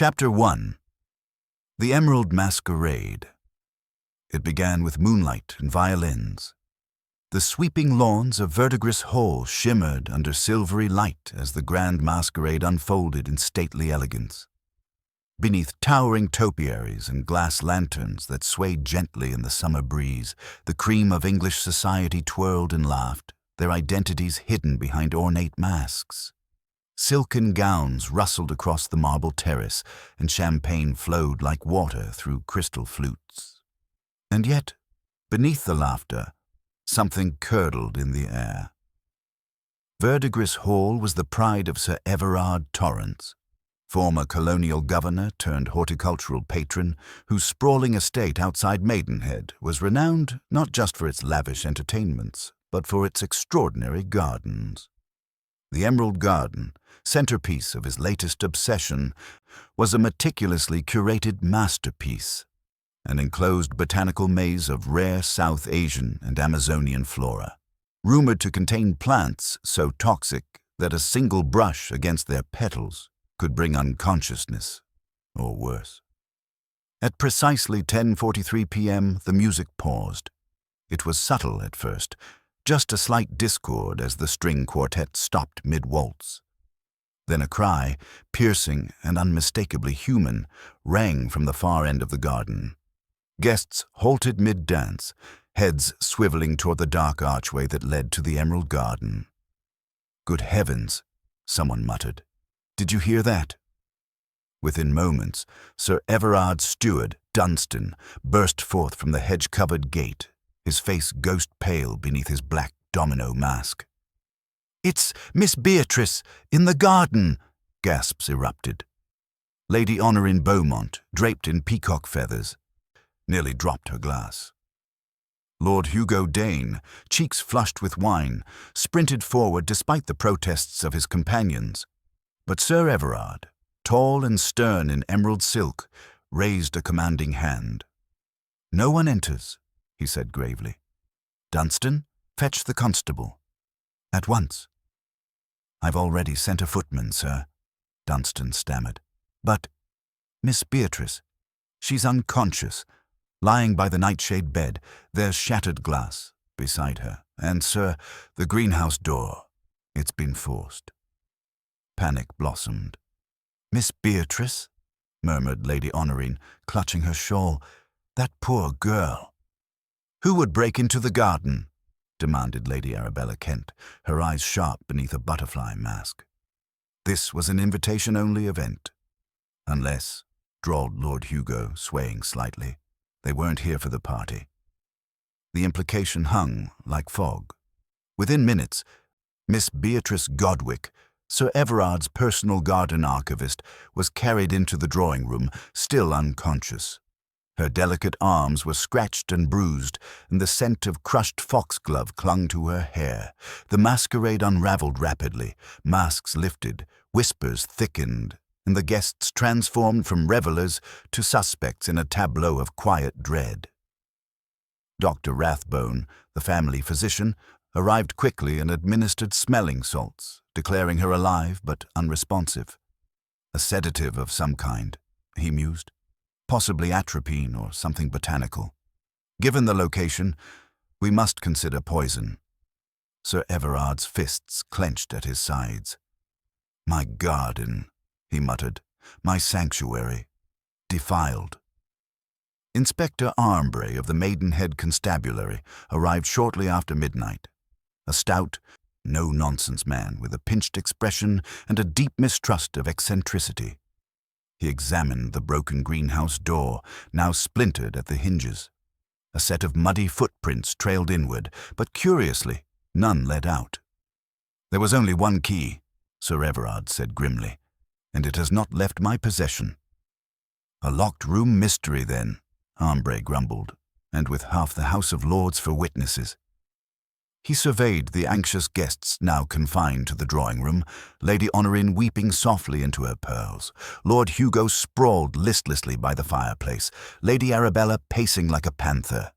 Chapter 1. The Emerald Masquerade. It began with moonlight and violins. The sweeping lawns of Verdigris Hall shimmered under silvery light as the grand masquerade unfolded in stately elegance. Beneath towering topiaries and glass lanterns that swayed gently in the summer breeze, the cream of English society twirled and laughed, their identities hidden behind ornate masks. Silken gowns rustled across the marble terrace, and champagne flowed like water through crystal flutes. And yet, beneath the laughter, something curdled in the air. Verdigris Hall was the pride of Sir Everard Torrance, former colonial governor turned horticultural patron, whose sprawling estate outside Maidenhead was renowned not just for its lavish entertainments, but for its extraordinary gardens. The Emerald Garden, centerpiece of his latest obsession, was a meticulously curated masterpiece, an enclosed botanical maze of rare South Asian and Amazonian flora, rumored to contain plants so toxic that a single brush against their petals could bring unconsciousness, or worse. At precisely 10:43 p.m., the music paused. It was subtle at first, just a slight discord as the string quartet stopped mid-waltz. Then a cry, piercing and unmistakably human, rang from the far end of the garden. Guests halted mid-dance, heads swiveling toward the dark archway that led to the Emerald Garden. "Good heavens," someone muttered. "Did you hear that?" Within moments, Sir Everard's steward, Dunstan, burst forth from the hedge-covered gate, his face ghost-pale beneath his black domino mask. "It's Miss Beatrice, in the garden!" gasps erupted. Lady Honorine Beaumont, draped in peacock feathers, nearly dropped her glass. Lord Hugo Dane, cheeks flushed with wine, sprinted forward despite the protests of his companions. But Sir Everard, tall and stern in emerald silk, raised a commanding hand. "No one enters," he said gravely. "Dunstan, fetch the constable. At once." "I've already sent a footman, sir," Dunstan stammered. "But Miss Beatrice, she's unconscious, lying by the nightshade bed. There's shattered glass beside her. And, sir, the greenhouse door, it's been forced." Panic blossomed. "Miss Beatrice?" murmured Lady Honorine, clutching her shawl. "That poor girl." "Who would break into the garden?" demanded Lady Arabella Kent, her eyes sharp beneath a butterfly mask. This was an invitation-only event. "Unless," drawled Lord Hugo, swaying slightly, "they weren't here for the party." The implication hung like fog. Within minutes, Miss Beatrice Godwick, Sir Everard's personal garden archivist, was carried into the drawing-room, still unconscious. Her delicate arms were scratched and bruised, and the scent of crushed foxglove clung to her hair. The masquerade unraveled rapidly, masks lifted, whispers thickened, and the guests transformed from revelers to suspects in a tableau of quiet dread. Dr. Rathbone, the family physician, arrived quickly and administered smelling salts, declaring her alive but unresponsive. "A sedative of some kind," he mused. "Possibly atropine or something botanical. Given the location, we must consider poison." Sir Everard's fists clenched at his sides. "My garden," he muttered, "my sanctuary, defiled." Inspector Armbray of the Maidenhead Constabulary arrived shortly after midnight, a stout, no-nonsense man with a pinched expression and a deep mistrust of eccentricity. He examined the broken greenhouse door, now splintered at the hinges. A set of muddy footprints trailed inward, but curiously, none led out. "There was only one key," Sir Everard said grimly, "and it has not left my possession." "A locked room mystery, then," Armbray grumbled, "and with half the House of Lords for witnesses." He surveyed the anxious guests now confined to the drawing-room, Lady Honorine weeping softly into her pearls, Lord Hugo sprawled listlessly by the fireplace, Lady Arabella pacing like a panther.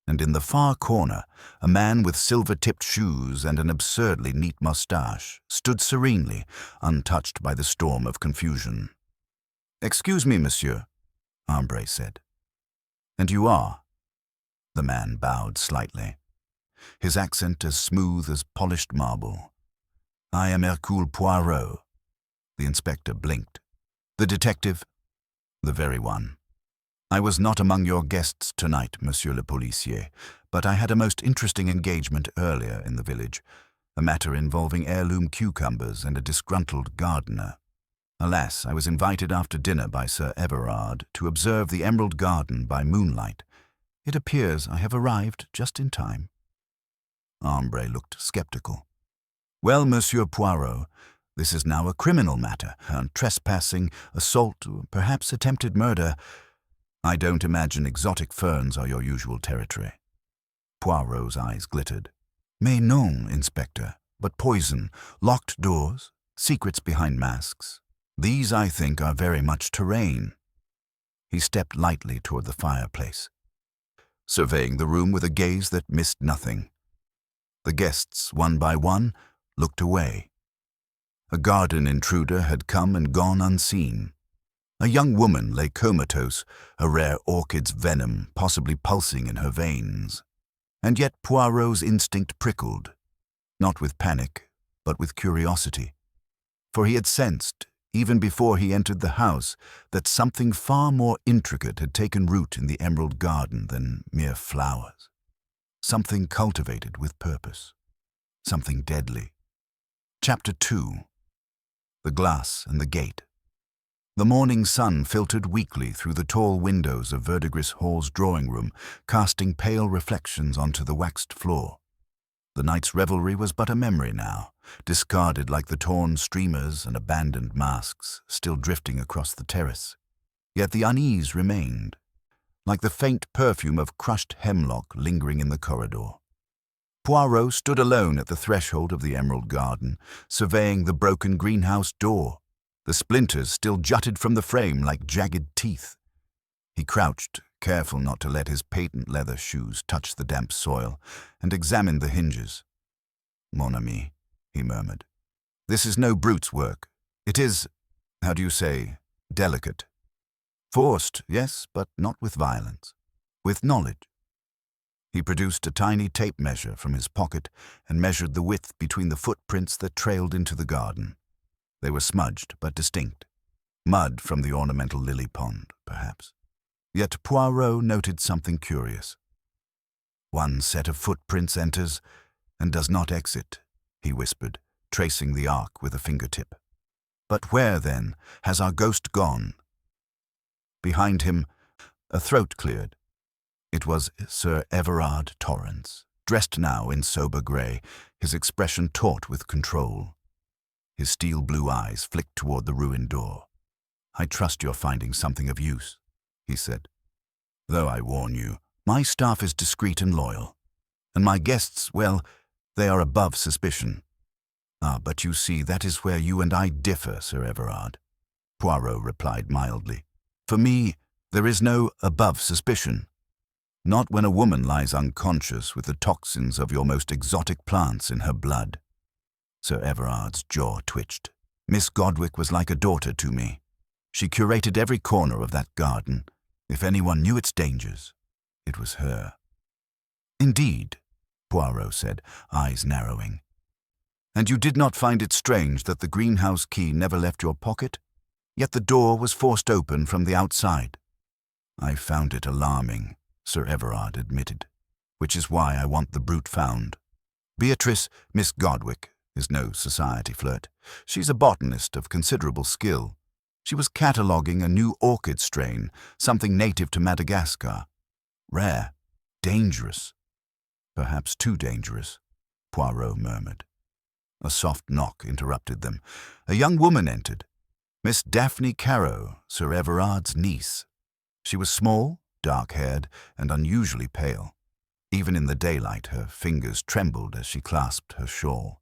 And in the far corner, a man with silver-tipped shoes and an absurdly neat moustache stood serenely, untouched by the storm of confusion. "Excuse me, monsieur," Ambre said. "And you are?" The man bowed slightly, his accent as smooth as polished marble. "I am Hercule Poirot." The inspector blinked. "The detective?" "The very one. I was not among your guests tonight, monsieur le policier, but I had a most interesting engagement earlier in the village, a matter involving heirloom cucumbers and a disgruntled gardener. Alas, I was invited after dinner by Sir Everard to observe the Emerald Garden by moonlight. It appears I have arrived just in time." Ambre looked sceptical. "Well, Monsieur Poirot, this is now a criminal matter, trespassing, assault, perhaps attempted murder. I don't imagine exotic ferns are your usual territory." Poirot's eyes glittered. "Mais non, Inspector, but poison, locked doors, secrets behind masks. These, I think, are very much terrain." He stepped lightly toward the fireplace, surveying the room with a gaze that missed nothing. The guests, one by one, looked away. A garden intruder had come and gone unseen. A young woman lay comatose, a rare orchid's venom possibly pulsing in her veins. And yet Poirot's instinct prickled, not with panic, but with curiosity. For he had sensed, even before he entered the house, that something far more intricate had taken root in the Emerald Garden than mere flowers. Something cultivated with purpose. Something deadly. Chapter 2. The Glass and the Gate. The morning sun filtered weakly through the tall windows of Verdigris Hall's drawing room, casting pale reflections onto the waxed floor. The night's revelry was but a memory now, discarded like the torn streamers and abandoned masks still drifting across the terrace. Yet the unease remained, like the faint perfume of crushed hemlock lingering in the corridor. Poirot stood alone at the threshold of the Emerald Garden, surveying the broken greenhouse door. The splinters still jutted from the frame like jagged teeth. He crouched, careful not to let his patent leather shoes touch the damp soil, and examined the hinges. "Mon ami," he murmured, "this is no brute's work. It is, how do you say, delicate. Forced, yes, but not with violence. With knowledge." He produced a tiny tape measure from his pocket and measured the width between the footprints that trailed into the garden. They were smudged but distinct. Mud from the ornamental lily pond, perhaps. Yet Poirot noted something curious. "One set of footprints enters and does not exit," he whispered, tracing the arc with a fingertip. "But where, then, has our ghost gone?" Behind him, a throat cleared. It was Sir Everard Torrance, dressed now in sober grey, his expression taut with control. His steel-blue eyes flicked toward the ruined door. "I trust you're finding something of use," he said. "Though I warn you, my staff is discreet and loyal. And my guests, well, they are above suspicion." "Ah, but you see, that is where you and I differ, Sir Everard," Poirot replied mildly. "For me, there is no above suspicion. Not when a woman lies unconscious with the toxins of your most exotic plants in her blood." Sir Everard's jaw twitched. "Miss Godwick was like a daughter to me. She curated every corner of that garden. If anyone knew its dangers, it was her." "Indeed," Poirot said, eyes narrowing. "And you did not find it strange that the greenhouse key never left your pocket, yet the door was forced open from the outside?" "I found it alarming," Sir Everard admitted, "which is why I want the brute found. Beatrice, Miss Godwick, is no society flirt. She's a botanist of considerable skill. She was cataloguing a new orchid strain, something native to Madagascar. Rare, dangerous. Perhaps too dangerous," Poirot murmured. A soft knock interrupted them. A young woman entered. Miss Daphne Carrow, Sir Everard's niece. She was small, dark-haired, and unusually pale. Even in the daylight, her fingers trembled as she clasped her shawl.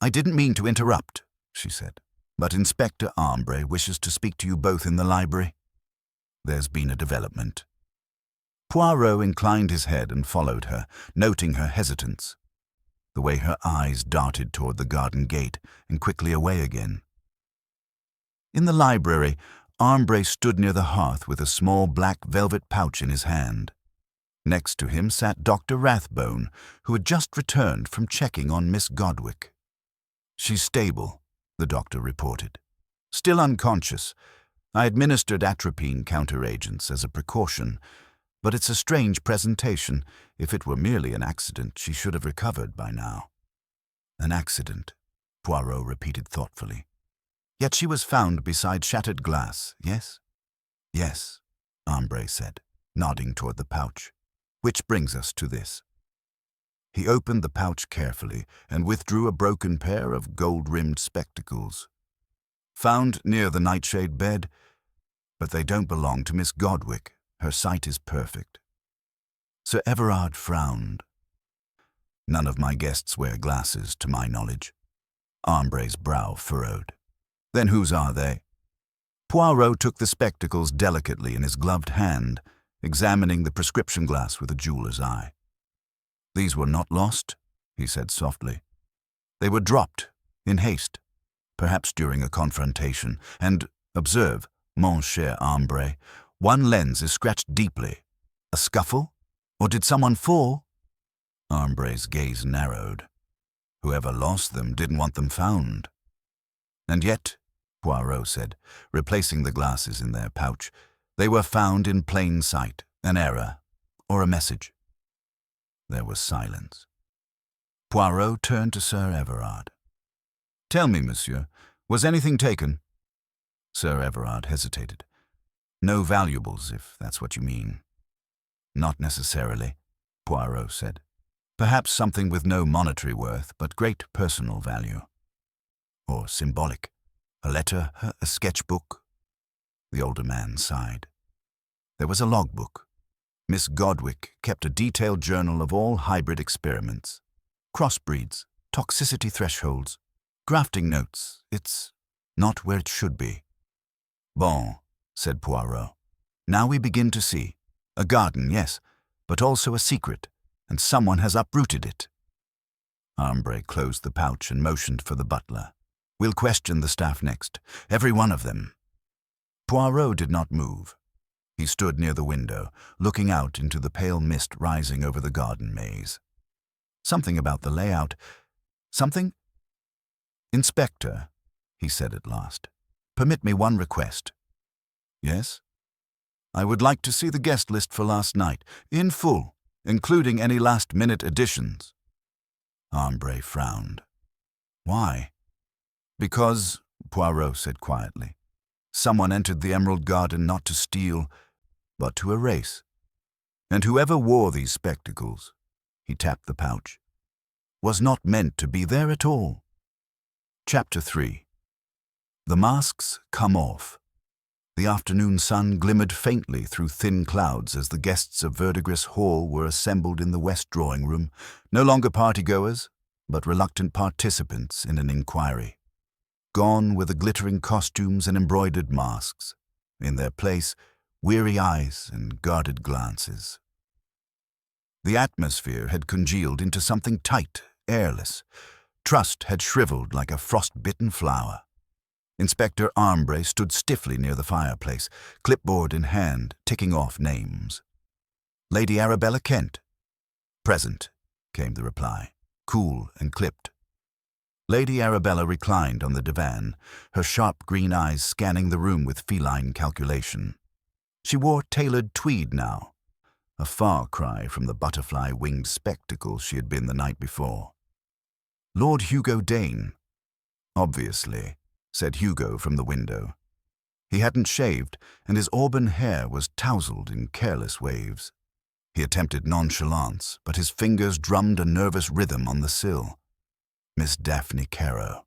I didn't mean to interrupt," she said, "but Inspector Ambre wishes to speak to you both in the library. There's been a development." Poirot inclined his head and followed her, noting her hesitance, the way her eyes darted toward the garden gate and quickly away again. In the library, Armbre stood near the hearth with a small black velvet pouch in his hand. Next to him sat Dr. Rathbone, who had just returned from checking on Miss Godwick. "She's stable," the doctor reported. "Still unconscious. I administered atropine counteragents as a precaution, but it's a strange presentation. If it were merely an accident, she should have recovered by now." "An accident," Poirot repeated thoughtfully. "Yet she was found beside shattered glass, yes?" "Yes," Armbre said, nodding toward the pouch. "Which brings us to this." He opened the pouch carefully and withdrew a broken pair of gold-rimmed spectacles. "Found near the nightshade bed, but they don't belong to Miss Godwick. Her sight is perfect." Sir Everard frowned. "None of my guests wear glasses, to my knowledge." Armbre's brow furrowed. "Then whose are they?" Poirot took the spectacles delicately in his gloved hand, examining the prescription glass with a jeweler's eye. "These were not lost," he said softly. "They were dropped, in haste, perhaps during a confrontation, and, observe, mon cher Armbre, one lens is scratched deeply. A scuffle? Or did someone fall?" Armbre's gaze narrowed. "Whoever lost them didn't want them found." "And yet," Poirot said, replacing the glasses in their pouch, "they were found in plain sight. An error, or a message." There was silence. Poirot turned to Sir Everard. "Tell me, monsieur, was anything taken?" Sir Everard hesitated. "No valuables, if that's what you mean." "Not necessarily," Poirot said. "Perhaps something with no monetary worth, but great personal value. Or symbolic. A letter, a sketchbook." The older man sighed. "There was a logbook. Miss Godwick kept a detailed journal of all hybrid experiments. Crossbreeds, toxicity thresholds, grafting notes. It's not where it should be." "Bon," said Poirot. "Now we begin to see. A garden, yes, but also a secret, and someone has uprooted it." Armbre closed the pouch and motioned for the butler. "We'll question the staff next, every one of them." Poirot did not move. He stood near the window, looking out into the pale mist rising over the garden maze. Something about the layout. Something? "Inspector," he said at last, "permit me one request." "Yes?" "I would like to see the guest list for last night, in full, including any last-minute additions." Armbre frowned. "Why?" "Because," Poirot said quietly, "someone entered the Emerald Garden not to steal, but to erase. And whoever wore these spectacles," he tapped the pouch, "was not meant to be there at all." Chapter 3. The masks come off. The afternoon sun glimmered faintly through thin clouds as the guests of Verdigris Hall were assembled in the west drawing-room, no longer party-goers, but reluctant participants in an inquiry. Gone were the glittering costumes and embroidered masks. In their place, weary eyes and guarded glances. The atmosphere had congealed into something tight, airless. Trust had shriveled like a frost-bitten flower. Inspector Armbre stood stiffly near the fireplace, clipboard in hand, ticking off names. "Lady Arabella Kent." "Present," came the reply, cool and clipped. Lady Arabella reclined on the divan, her sharp green eyes scanning the room with feline calculation. She wore tailored tweed now, a far cry from the butterfly-winged spectacles she had been the night before. "Lord Hugo Dane." "Obviously," said Hugo from the window. He hadn't shaved, and his auburn hair was tousled in careless waves. He attempted nonchalance, but his fingers drummed a nervous rhythm on the sill. "Miss Daphne Caro."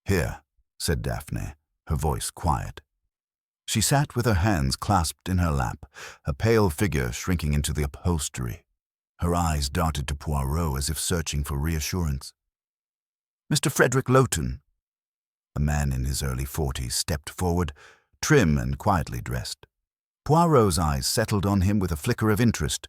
"Here," said Daphne, her voice quiet. She sat with her hands clasped in her lap, a pale figure shrinking into the upholstery. Her eyes darted to Poirot as if searching for reassurance. "Mr. Frederick Lowton." A man in his early 40s stepped forward, trim and quietly dressed. Poirot's eyes settled on him with a flicker of interest.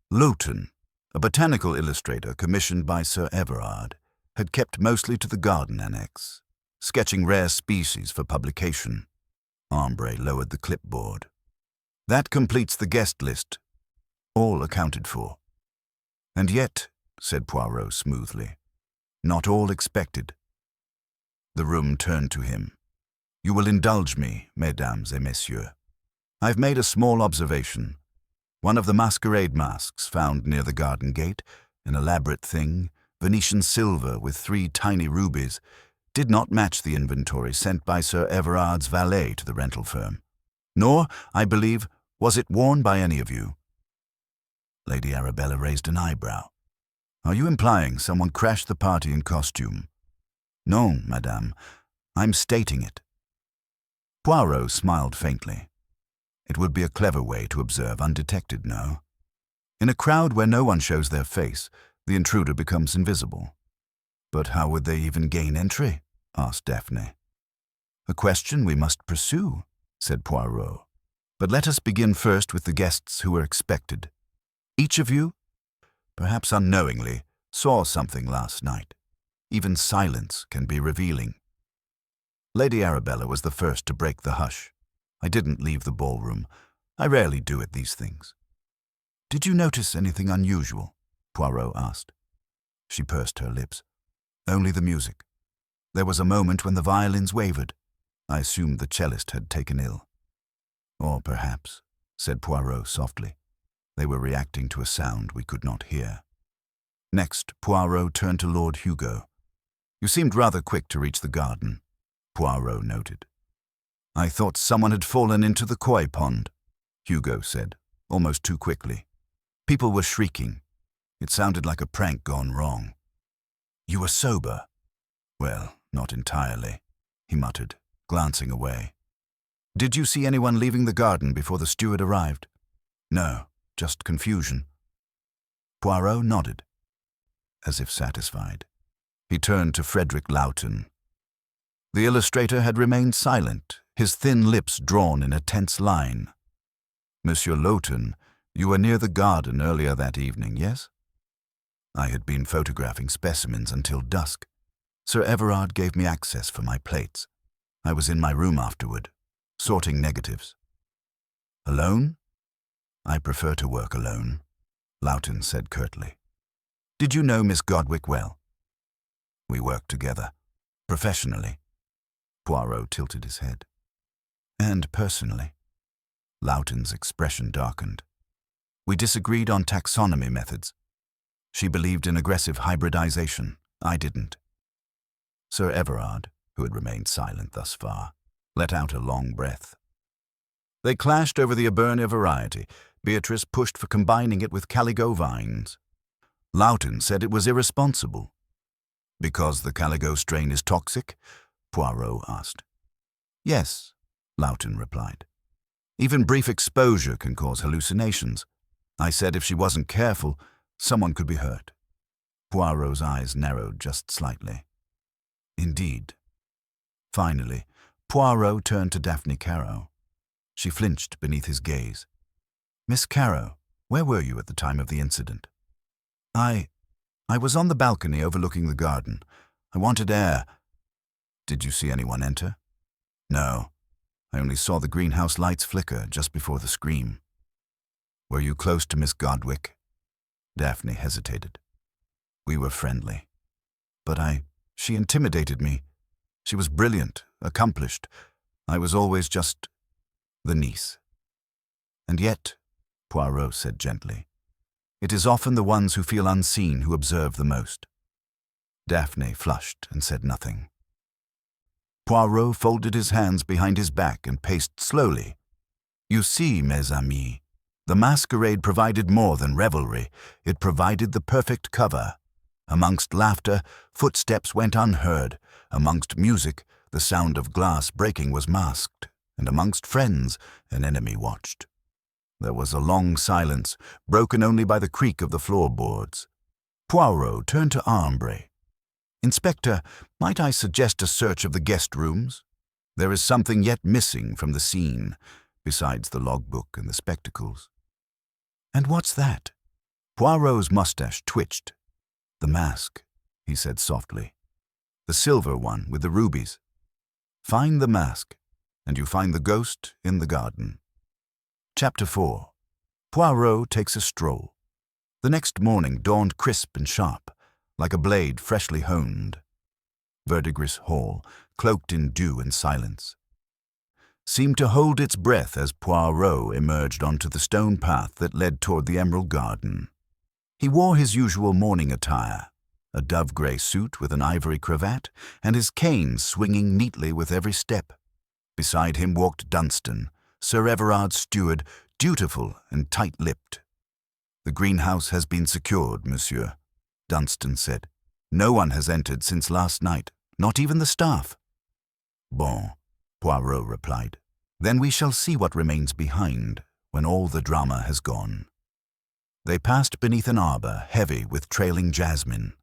Lowton, a botanical illustrator commissioned by Sir Everard, had kept mostly to the garden annex. sketching rare species for publication. Ambre lowered the clipboard. That completes the guest list. All accounted for. And yet, said Poirot smoothly, not all expected. The room turned to him. You will indulge me, mesdames et messieurs. I've made a small observation. One of the masquerade masks found near the garden gate, an elaborate thing, Venetian silver with 3 tiny rubies, did not match the inventory sent by Sir Everard's valet to the rental firm. Nor, I believe, was it worn by any of you. Lady Arabella raised an eyebrow. Are you implying someone crashed the party in costume? No, madame. I'm stating it. Poirot smiled faintly. It would be a clever way to observe undetected, no? In a crowd where no one shows their face, the intruder becomes invisible. But how would they even gain entry? Asked Daphne. A question we must pursue, said Poirot. But let us begin first with the guests who were expected. Each of you, perhaps unknowingly, saw something last night. Even silence can be revealing. Lady Arabella was the first to break the hush. I didn't leave the ballroom. I rarely do at these things. Did you notice anything unusual? Poirot asked. She pursed her lips. Only the music. There was a moment when the violins wavered. I assumed the cellist had taken ill. Or perhaps, said Poirot softly, they were reacting to a sound we could not hear. Next, Poirot turned to Lord Hugo. You seemed rather quick to reach the garden, Poirot noted. I thought someone had fallen into the koi pond, Hugo said, almost too quickly. People were shrieking. It sounded like a prank gone wrong. You were sober? Well, not entirely, he muttered, glancing away. Did you see anyone leaving the garden before the steward arrived? No, just confusion. Poirot nodded, as if satisfied. He turned to Frederick Lawton. The illustrator had remained silent, his thin lips drawn in a tense line. Monsieur Lawton, you were near the garden earlier that evening, yes? I had been photographing specimens until dusk. Sir Everard gave me access for my plates. I was in my room afterward, sorting negatives. Alone? I prefer to work alone, Lawton said curtly. Did you know Miss Godwick well? We worked together, professionally. Poirot tilted his head. And personally? Lawton's expression darkened. We disagreed on taxonomy methods. She believed in aggressive hybridization. I didn't. Sir Everard, who had remained silent thus far, let out a long breath. They clashed over the Ebernia variety. Beatrice pushed for combining it with caligo vines. Lawton said it was irresponsible. Because the caligo strain is toxic? Poirot asked. Yes, Lawton replied. Even brief exposure can cause hallucinations. I said if she wasn't careful, someone could be hurt. Poirot's eyes narrowed just slightly. Indeed. Finally, Poirot turned to Daphne Caro. She flinched beneath his gaze. Miss Caro, where were you at the time of the incident? I was on the balcony overlooking the garden. I wanted air. Did you see anyone enter? No. I only saw the greenhouse lights flicker just before the scream. Were you close to Miss Godwick? Daphne hesitated. We were friendly. But she intimidated me. She was brilliant, accomplished. I was always just the niece. And yet, Poirot said gently, it is often the ones who feel unseen who observe the most. Daphne flushed and said nothing. Poirot folded his hands behind his back and paced slowly. You see, mes amis, the masquerade provided more than revelry. It provided the perfect cover. Amongst laughter, footsteps went unheard. Amongst music, the sound of glass breaking was masked. And amongst friends, an enemy watched. There was a long silence, broken only by the creak of the floorboards. Poirot turned to Ambre. Inspector, might I suggest a search of the guest rooms? There is something yet missing from the scene, besides the logbook and the spectacles. And what's that? Poirot's mustache twitched. The mask, he said softly. The silver one with the rubies. Find the mask, and you find the ghost in the garden. Chapter 4. Poirot takes a stroll. The next morning dawned crisp and sharp, like a blade freshly honed. Verdigris Hall, cloaked in dew and silence, seemed to hold its breath as Poirot emerged onto the stone path that led toward the emerald garden. He wore his usual morning attire, a dove-grey suit with an ivory cravat, and his cane swinging neatly with every step. Beside him walked Dunstan, Sir Everard's steward, dutiful and tight-lipped. "The greenhouse has been secured, monsieur," Dunstan said. "No one has entered since last night, not even the staff." "Bon," Poirot replied. "Then we shall see what remains behind when all the drama has gone." They passed beneath an arbor heavy with trailing jasmine.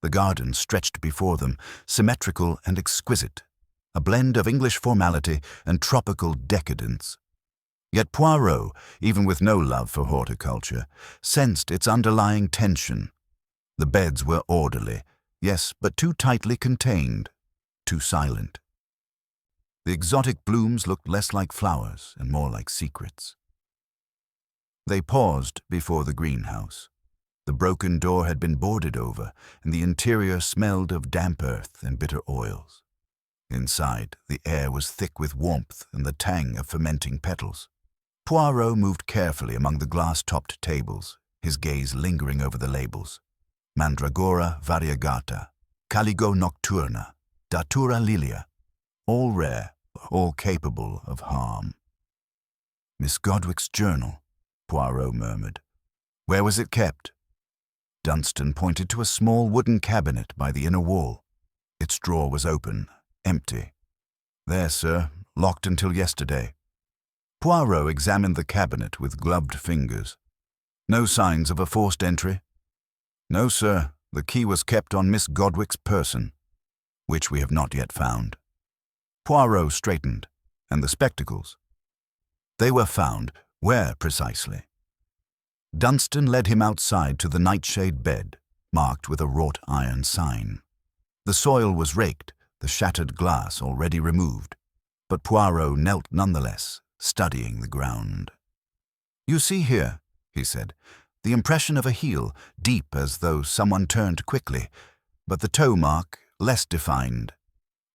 The garden stretched before them, symmetrical and exquisite, a blend of English formality and tropical decadence. Yet Poirot, even with no love for horticulture, sensed its underlying tension. The beds were orderly, yes, but too tightly contained, too silent. The exotic blooms looked less like flowers and more like secrets. They paused before the greenhouse. The broken door had been boarded over, and the interior smelled of damp earth and bitter oils. Inside, the air was thick with warmth and the tang of fermenting petals. Poirot moved carefully among the glass-topped tables, his gaze lingering over the labels. Mandragora variegata, Caligo nocturna, Datura lilia, all rare, all capable of harm. "Miss Godwic's journal," Poirot murmured. "Where was it kept?" Dunstan pointed to a small wooden cabinet by the inner wall. Its drawer was open, empty. "There, sir, locked until yesterday." Poirot examined the cabinet with gloved fingers. "No signs of a forced entry?" "No, sir. The key was kept on Miss Godwic's person, which we have not yet found." Poirot straightened. "And the spectacles?" "They were found. Where, precisely?" Dunstan led him outside to the nightshade bed, marked with a wrought iron sign. The soil was raked, the shattered glass already removed, but Poirot knelt nonetheless, studying the ground. "You see here," he said, "the impression of a heel, deep as though someone turned quickly, but the toe mark less defined.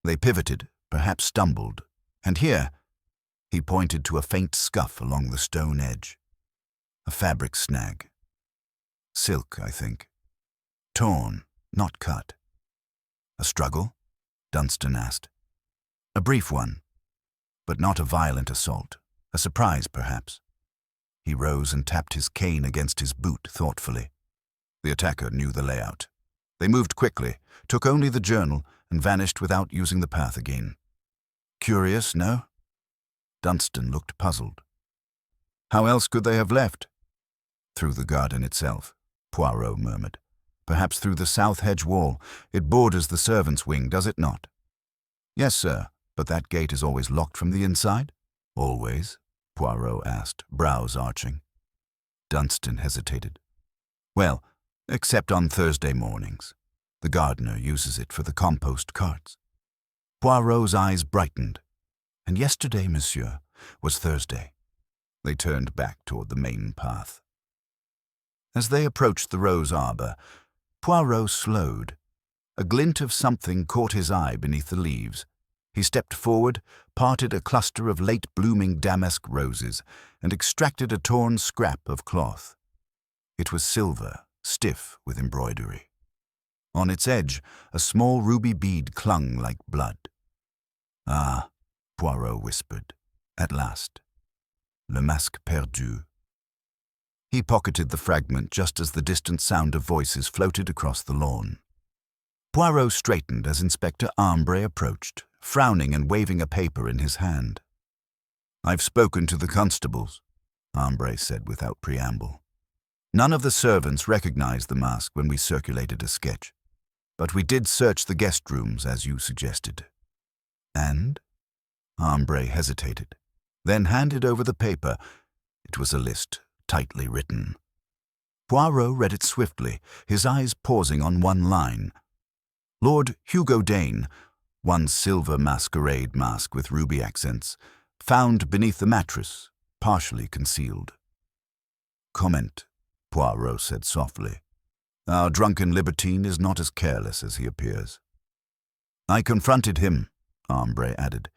They pivoted, perhaps stumbled, and here," he pointed to a faint scuff along the stone edge. "A fabric snag. Silk, I think. Torn, not cut." "A struggle?" Dunstan asked. "A brief one, but not a violent assault. A surprise, perhaps." He rose and tapped his cane against his boot thoughtfully. The attacker knew the layout. They moved quickly, took only the journal, and vanished without using the path again. "Curious, no?" Dunstan looked puzzled. "How else could they have left?" "Through the garden itself," Poirot murmured. "Perhaps through the south hedge wall. It borders the servants' wing, does it not?" "Yes, sir, but that gate is always locked from the inside?" "Always?" Poirot asked, brows arching. Dunstan hesitated. "Well, except on Thursday mornings. The gardener uses it for the compost carts." Poirot's eyes brightened. "And yesterday, monsieur, was Thursday." They turned back toward the main path. As they approached the rose arbor, Poirot slowed. A glint of something caught his eye beneath the leaves. He stepped forward, parted a cluster of late-blooming damask roses, and extracted a torn scrap of cloth. It was silver, stiff with embroidery. On its edge, a small ruby bead clung like blood. "Ah," Poirot whispered, "at last. Le masque perdu." He pocketed the fragment just as the distant sound of voices floated across the lawn. Poirot straightened as Inspector Ambre approached, frowning and waving a paper in his hand. "I've spoken to the constables," Ambre said without preamble. "None of the servants recognized the mask when we circulated a sketch, but we did search the guest rooms as you suggested." "And?" Ambre hesitated, then handed over the paper. It was a list, tightly written. Poirot read it swiftly, his eyes pausing on one line. "Lord Hugo Dane, one silver masquerade mask with ruby accents, found beneath the mattress, partially concealed. "Comment," Poirot said softly. "Our drunken libertine is not as careless as he appears." "I confronted him," Ambre added.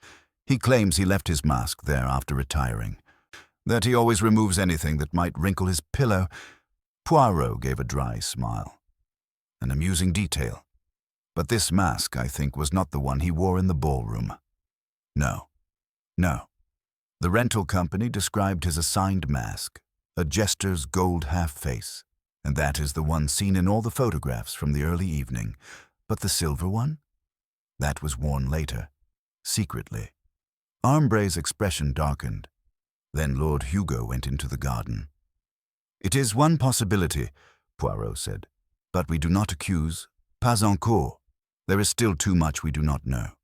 "He claims he left his mask there after retiring, that he always removes anything that might wrinkle his pillow." Poirot gave a dry smile. "An amusing detail. But this mask, I think, was not the one he wore in the ballroom." No. The rental company described his assigned mask, a jester's gold half-face, and that is the one seen in all the photographs from the early evening. But the silver one? That was worn later, secretly. Ambre's expression darkened. Then Lord Hugo went into the garden. "It is one possibility," Poirot said, "but we do not accuse. Pas encore. There is still too much we do not know."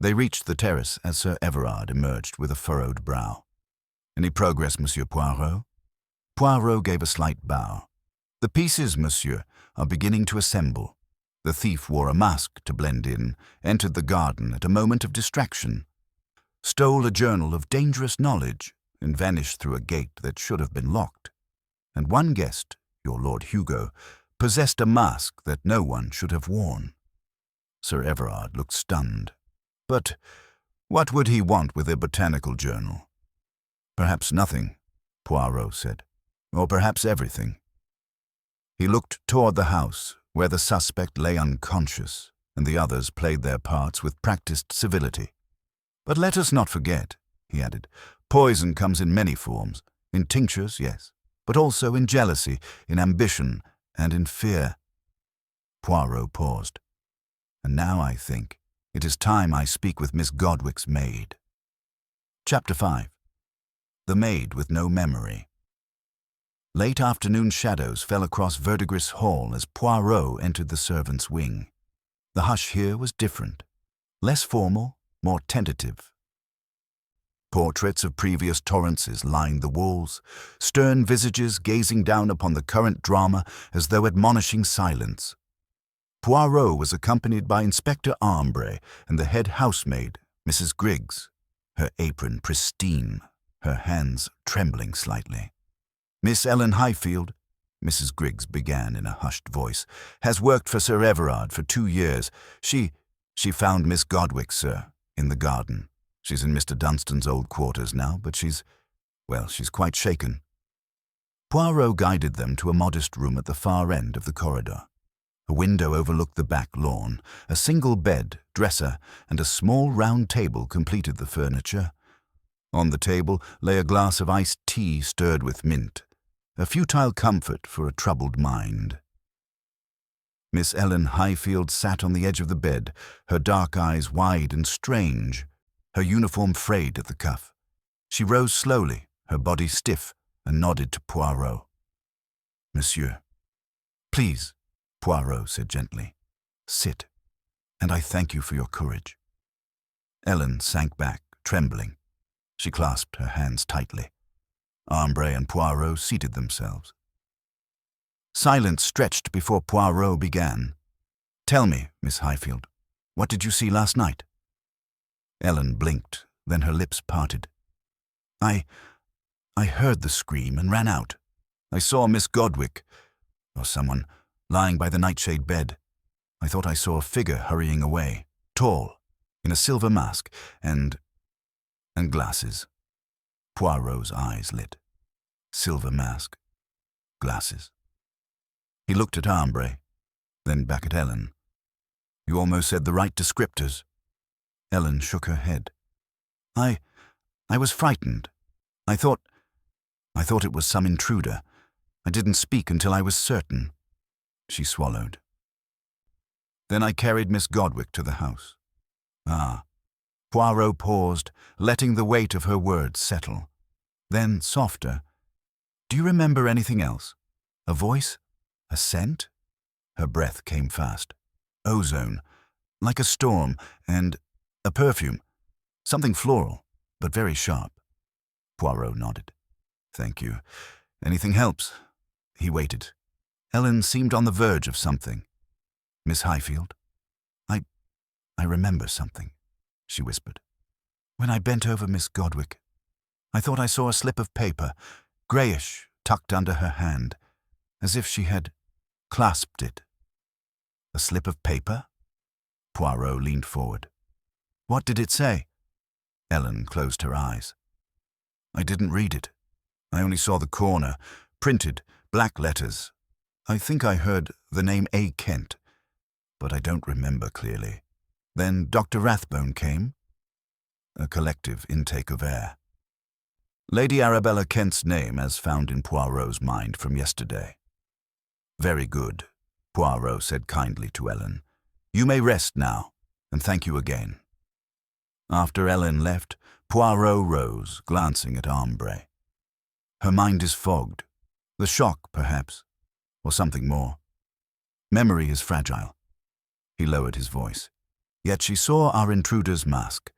They reached the terrace as Sir Everard emerged with a furrowed brow. "Any progress, Monsieur Poirot?" Poirot gave a slight bow. "The pieces, monsieur, are beginning to assemble. The thief wore a mask to blend in, entered the garden at a moment of distraction, stole a journal of dangerous knowledge, and vanished through a gate that should have been locked. And one guest, your Lord Hugo, possessed a mask that no one should have worn." Sir Everard looked stunned. "But what would he want with a botanical journal?" "Perhaps nothing," Poirot said. "Or perhaps everything." He looked toward the house, where the suspect lay unconscious, and the others played their parts with practiced civility. "But let us not forget," he added, "poison comes in many forms. In tinctures, yes, but also in jealousy, in ambition, and in fear." Poirot paused. "And now, I think, it is time I speak with Miss Godwic's maid." Chapter 5. The Maid with No Memory. Late afternoon shadows fell across Verdigris Hall as Poirot entered the servants' wing. The hush here was different, less formal, more tentative. Portraits of previous Torrances lined the walls, stern visages gazing down upon the current drama as though admonishing silence. Poirot was accompanied by Inspector Ambre and the head housemaid, Mrs. Griggs, her apron pristine, her hands trembling slightly. "Miss Ellen Highfield," Mrs. Griggs began in a hushed voice, "has worked for Sir Everard for 2 years. She found Miss Godwic, sir, in the garden. She's in Mr. Dunstan's old quarters now, but she's quite shaken." Poirot guided them to a modest room at the far end of the corridor. A window overlooked the back lawn. A single bed, dresser, and a small round table completed the furniture. On the table lay a glass of iced tea stirred with mint, a futile comfort for a troubled mind. Miss Ellen Highfield sat on the edge of the bed, her dark eyes wide and strange, her uniform frayed at the cuff. She rose slowly, her body stiff, and nodded to Poirot. "Monsieur." "Please," Poirot said gently. "Sit, and I thank you for your courage." Ellen sank back, trembling. She clasped her hands tightly. Ambre and Poirot seated themselves. Silence stretched before Poirot began. "Tell me, Miss Highfield, what did you see last night?" Ellen blinked, then her lips parted. I heard the scream and ran out. I saw Miss Godwic, or someone, lying by the nightshade bed. I thought I saw a figure hurrying away, tall, in a silver mask, and glasses." Poirot's eyes lit. Silver mask, glasses. He looked at Ambre, then back at Ellen. "You almost said the right descriptors." Ellen shook her head. I was frightened. I thought it was some intruder. I didn't speak until I was certain." She swallowed. "Then I carried Miss Godwic to the house." "Ah." Poirot paused, letting the weight of her words settle. Then, softer, "Do you remember anything else? A voice? A scent?" Her breath came fast. "Ozone, like a storm, and a perfume. Something floral, but very sharp." Poirot nodded. "Thank you. Anything helps." He waited. Ellen seemed on the verge of something. "Miss Highfield, I remember something, she whispered. When I bent over Miss Godwick, I thought I saw a slip of paper, greyish, tucked under her hand, as if she had clasped it. A slip of paper? Poirot leaned forward. What did it say? Ellen closed her eyes. I didn't read it. I only saw the corner, printed, black letters. I think I heard the name A. Kent, but I don't remember clearly. Then Dr. Rathbone came. A collective intake of air. Lady Arabella Kent's name as found in Poirot's mind from yesterday. Very good, Poirot said kindly to Ellen. You may rest now, and thank you again. After Ellen left, Poirot rose, glancing at Ambre. Her mind is fogged. The shock, perhaps, or something more. Memory is fragile. He lowered his voice. Yet she saw our intruder's mask,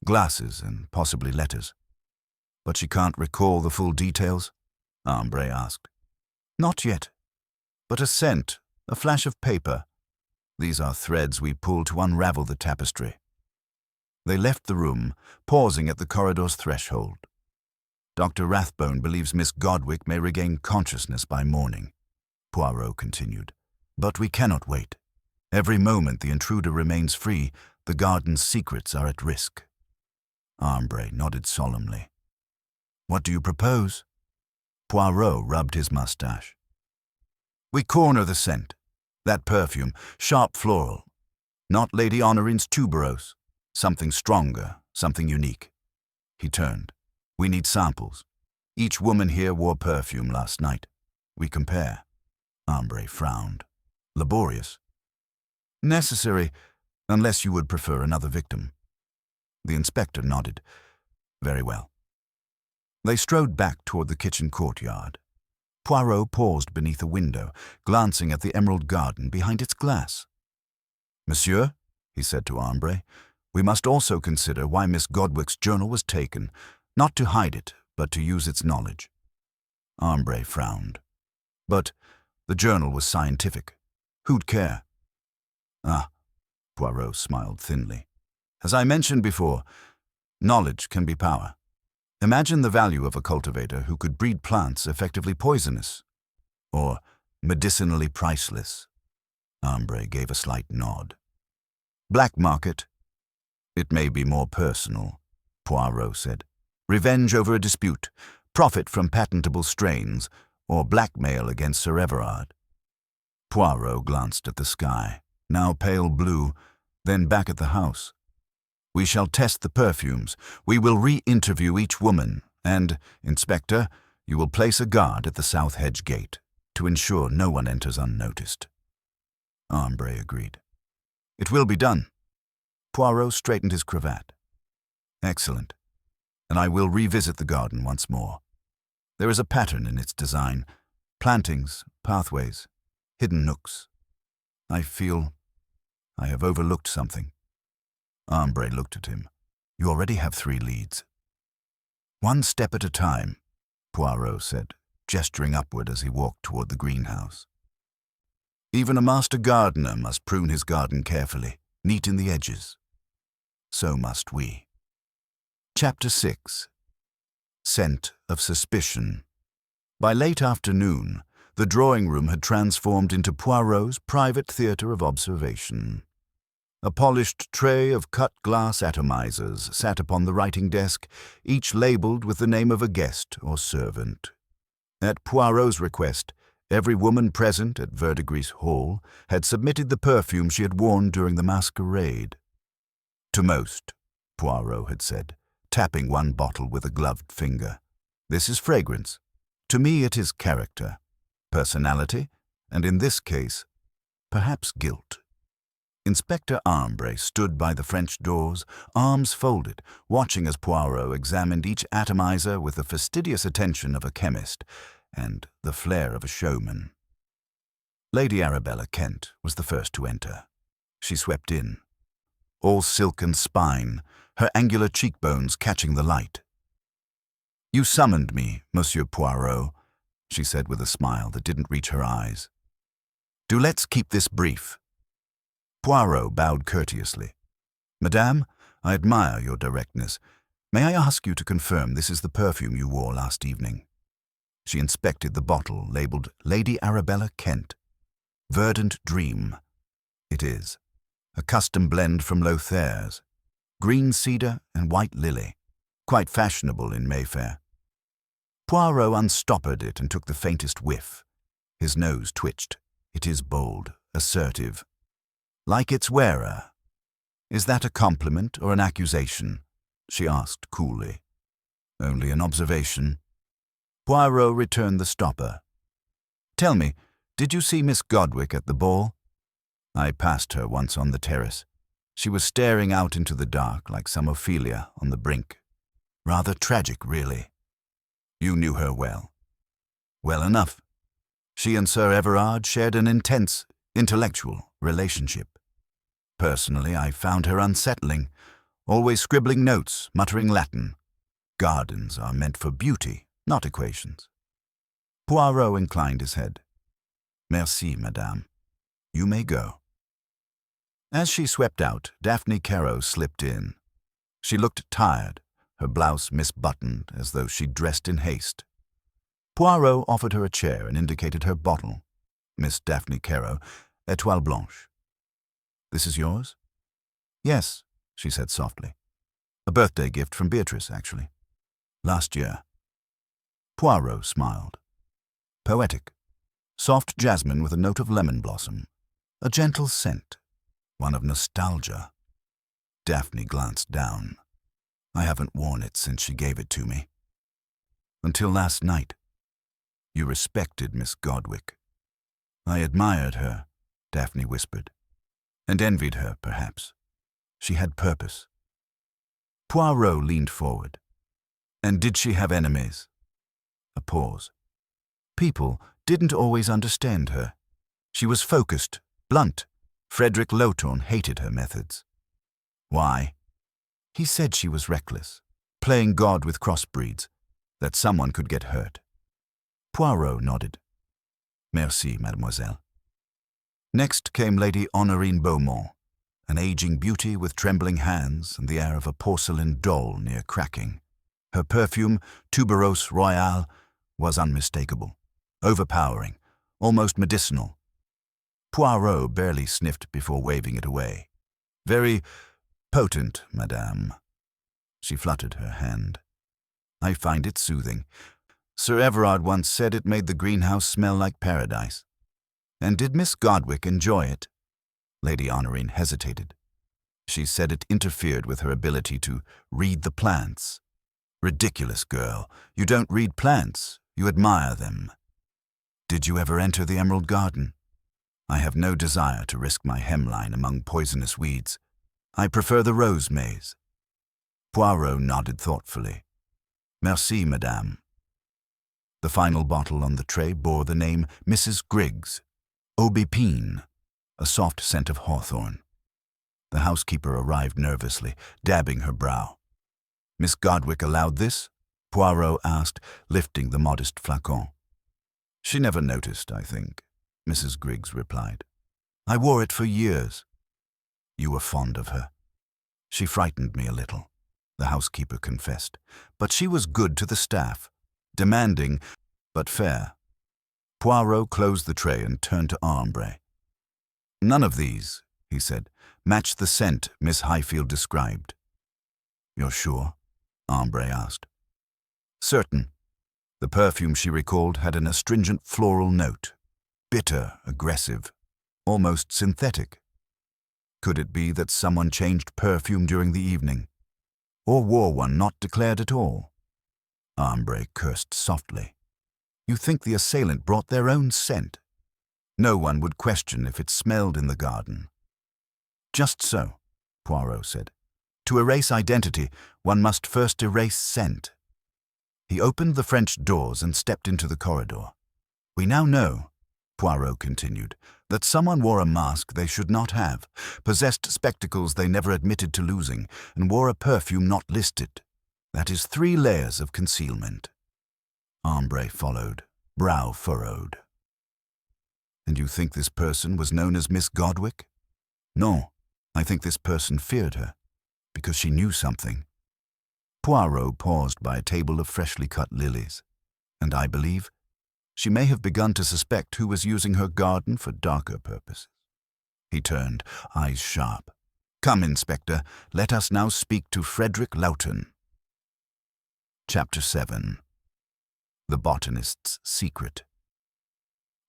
glasses and possibly letters. But she can't recall the full details? Ambre asked. Not yet. But a scent, a flash of paper. These are threads we pull to unravel the tapestry. They left the room, pausing at the corridor's threshold. Dr. Rathbone believes Miss Godwick may regain consciousness by morning, Poirot continued. But we cannot wait. Every moment the intruder remains free, the garden's secrets are at risk. Ambre nodded solemnly. What do you propose? Poirot rubbed his mustache. We corner the scent. That perfume, sharp floral. Not Lady Honorine's tuberose. Something stronger, something unique. He turned. We need samples. Each woman here wore perfume last night. We compare. Ambre frowned. Laborious. Necessary, unless you would prefer another victim. The inspector nodded. Very well. They strode back toward the kitchen courtyard. Poirot paused beneath a window, glancing at the emerald garden behind its glass. Monsieur, he said to Ambre, we must also consider why Miss Godwick's journal was taken, not to hide it, but to use its knowledge. Ambre frowned. But the journal was scientific. Who'd care? Ah, Poirot smiled thinly. As I mentioned before, knowledge can be power. Imagine the value of a cultivator who could breed plants effectively poisonous, or medicinally priceless. Ambre gave a slight nod. Black market. It may be more personal, Poirot said. Revenge over a dispute, profit from patentable strains, or blackmail against Sir Everard. Poirot glanced at the sky, now pale blue, then back at the house. We shall test the perfumes. We will re-interview each woman, and, Inspector, you will place a guard at the south hedge gate to ensure no one enters unnoticed. Ambre agreed. It will be done. Poirot straightened his cravat. Excellent. And I will revisit the garden once more. There is a pattern in its design. Plantings, pathways, hidden nooks. I feel I have overlooked something. Ambre looked at him. You already have 3 leads. One step at a time, Poirot said, gesturing upward as he walked toward the greenhouse. Even a master gardener must prune his garden carefully, neat in the edges. So must we. Chapter 6. Scent of Suspicion. By late afternoon, the drawing-room had transformed into Poirot's private theatre of observation. A polished tray of cut-glass atomizers sat upon the writing desk, each labelled with the name of a guest or servant. At Poirot's request, every woman present at Verdigris Hall had submitted the perfume she had worn during the masquerade. To most, Poirot had said, tapping one bottle with a gloved finger. This is fragrance. To me it is character, personality, and in this case, perhaps guilt. Inspector Ambre stood by the French doors, arms folded, watching as Poirot examined each atomizer with the fastidious attention of a chemist and the flair of a showman. Lady Arabella Kent was the first to enter. She swept in, all silk and spine, her angular cheekbones catching the light. You summoned me, Monsieur Poirot, she said with a smile that didn't reach her eyes. Do let's keep this brief. Poirot bowed courteously. Madame, I admire your directness. May I ask you to confirm this is the perfume you wore last evening? She inspected the bottle labeled Lady Arabella Kent. Verdant Dream. It is. A custom blend from Lothaire's. Green cedar and white lily. Quite fashionable in Mayfair. Poirot unstoppered it and took the faintest whiff. His nose twitched. It is bold, assertive. Like its wearer. Is that a compliment or an accusation? She asked coolly. Only an observation. Poirot returned the stopper. Tell me, did you see Miss Godwick at the ball? I passed her once on the terrace. She was staring out into the dark like some Ophelia on the brink. Rather tragic, really. You knew her well. Well enough. She and Sir Everard shared an intense, intellectual relationship. Personally, I found her unsettling, always scribbling notes, muttering Latin. Gardens are meant for beauty, not equations. Poirot inclined his head. Merci, madame. You may go. As she swept out, Daphne Caro slipped in. She looked tired, her blouse misbuttoned as though she'd dressed in haste. Poirot offered her a chair and indicated her bottle. Miss Daphne Caro, Étoile Blanche. This is yours? Yes, she said softly. A birthday gift from Beatrice, actually. Last year. Poirot smiled. Poetic. Soft jasmine with a note of lemon blossom. A gentle scent. One of nostalgia. Daphne glanced down. I haven't worn it since she gave it to me. Until last night. You respected Miss Godwick. I admired her, Daphne whispered. And envied her, perhaps. She had purpose. Poirot leaned forward. And did she have enemies? A pause. People didn't always understand her. She was focused, blunt. Frederick Lowthorne hated her methods. Why? He said she was reckless, playing God with crossbreeds, that someone could get hurt. Poirot nodded. Merci, mademoiselle. Next came Lady Honorine Beaumont, an aging beauty with trembling hands and the air of a porcelain doll near cracking. Her perfume, Tuberose Royale, was unmistakable, overpowering, almost medicinal. Poirot barely sniffed before waving it away. Very potent, madame. She fluttered her hand. I find it soothing. Sir Everard once said it made the greenhouse smell like paradise. And did Miss Godwick enjoy it? Lady Honorine hesitated. She said it interfered with her ability to read the plants. Ridiculous girl. You don't read plants. You admire them. Did you ever enter the Emerald Garden? I have no desire to risk my hemline among poisonous weeds. I prefer the rose maze. Poirot nodded thoughtfully. Merci, madame. The final bottle on the tray bore the name Mrs. Griggs. Aubépine, a soft scent of hawthorn. The housekeeper arrived nervously, dabbing her brow. Miss Godwick allowed this? Poirot asked, lifting the modest flacon. She never noticed, I think, Mrs. Griggs replied. I wore it for years. You were fond of her. She frightened me a little, the housekeeper confessed, but she was good to the staff, demanding, but fair. Poirot closed the tray and turned to Ambre. None of these, he said, match the scent Miss Highfield described. You're sure? Ambre asked. Certain. The perfume she recalled had an astringent floral note. Bitter, aggressive, almost synthetic. Could it be that someone changed perfume during the evening? Or wore one not declared at all? Ambre cursed softly. You think the assailant brought their own scent? No one would question if it smelled in the garden. Just so, Poirot said. To erase identity, one must first erase scent. He opened the French doors and stepped into the corridor. We now know, Poirot continued, that someone wore a mask they should not have, possessed spectacles they never admitted to losing, and wore a perfume not listed. That is 3 layers of concealment. Ambre followed, brow furrowed. And you think this person was known as Miss Godwick? No, I think this person feared her, because she knew something. Poirot paused by a table of freshly cut lilies, and I believe she may have begun to suspect who was using her garden for darker purposes. He turned, eyes sharp. "Come, Inspector, let us now speak to Frederick Lawton." Chapter 7. The Botanist's Secret.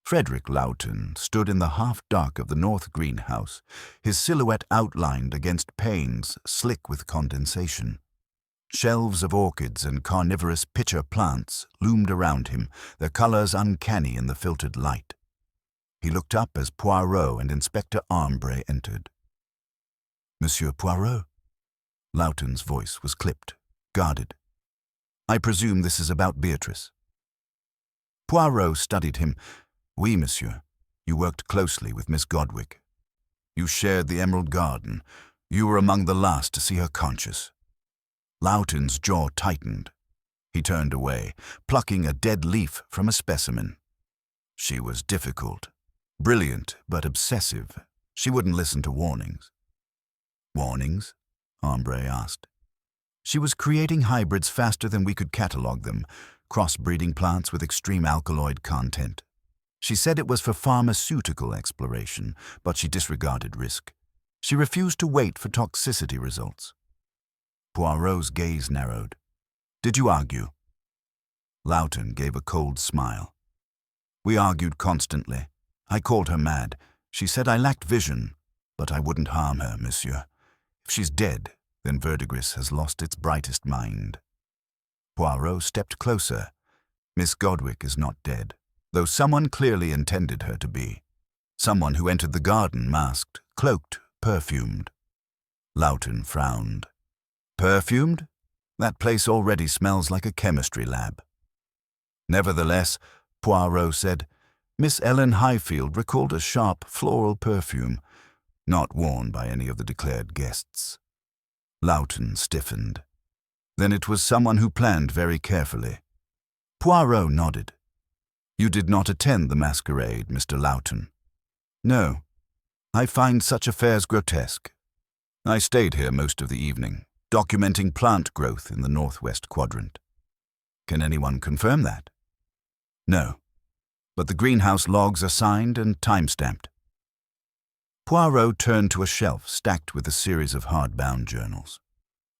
Frederick Lawton stood in the half-dark of the north greenhouse, his silhouette outlined against panes slick with condensation. Shelves of orchids and carnivorous pitcher plants loomed around him, their colors uncanny in the filtered light. He looked up as Poirot and Inspector Armbray entered. "Monsieur Poirot?" Lawton's voice was clipped, guarded. "I presume this is about Beatrice." Poirot studied him. "Oui, monsieur. You worked closely with Miss Godwick. You shared the Emerald Garden. You were among the last to see her conscious." Lawton's jaw tightened. He turned away, plucking a dead leaf from a specimen. "She was difficult. Brilliant, but obsessive. She wouldn't listen to warnings." "Warnings?" Armbray asked. "She was creating hybrids faster than we could catalog them, crossbreeding plants with extreme alkaloid content. She said it was for pharmaceutical exploration, but she disregarded risk. She refused to wait for toxicity results." Poirot's gaze narrowed. "Did you argue?" Lawton gave a cold smile. "We argued constantly. I called her mad. She said I lacked vision, but I wouldn't harm her, monsieur. If she's dead, then verdigris has lost its brightest mind." Poirot stepped closer. "Miss Godwick is not dead, though someone clearly intended her to be. Someone who entered the garden masked, cloaked, perfumed." Lawton frowned. "Perfumed? That place already smells like a chemistry lab." "Nevertheless," Poirot said, "Miss Ellen Highfield recalled a sharp floral perfume, not worn by any of the declared guests." Lawton stiffened. "Then it was someone who planned very carefully." Poirot nodded. "You did not attend the masquerade, Mr. Lawton?" "No. I find such affairs grotesque. I stayed here most of the evening, documenting plant growth in the northwest quadrant." "Can anyone confirm that?" "No. But the greenhouse logs are signed and time-stamped." Poirot turned to a shelf stacked with a series of hardbound journals.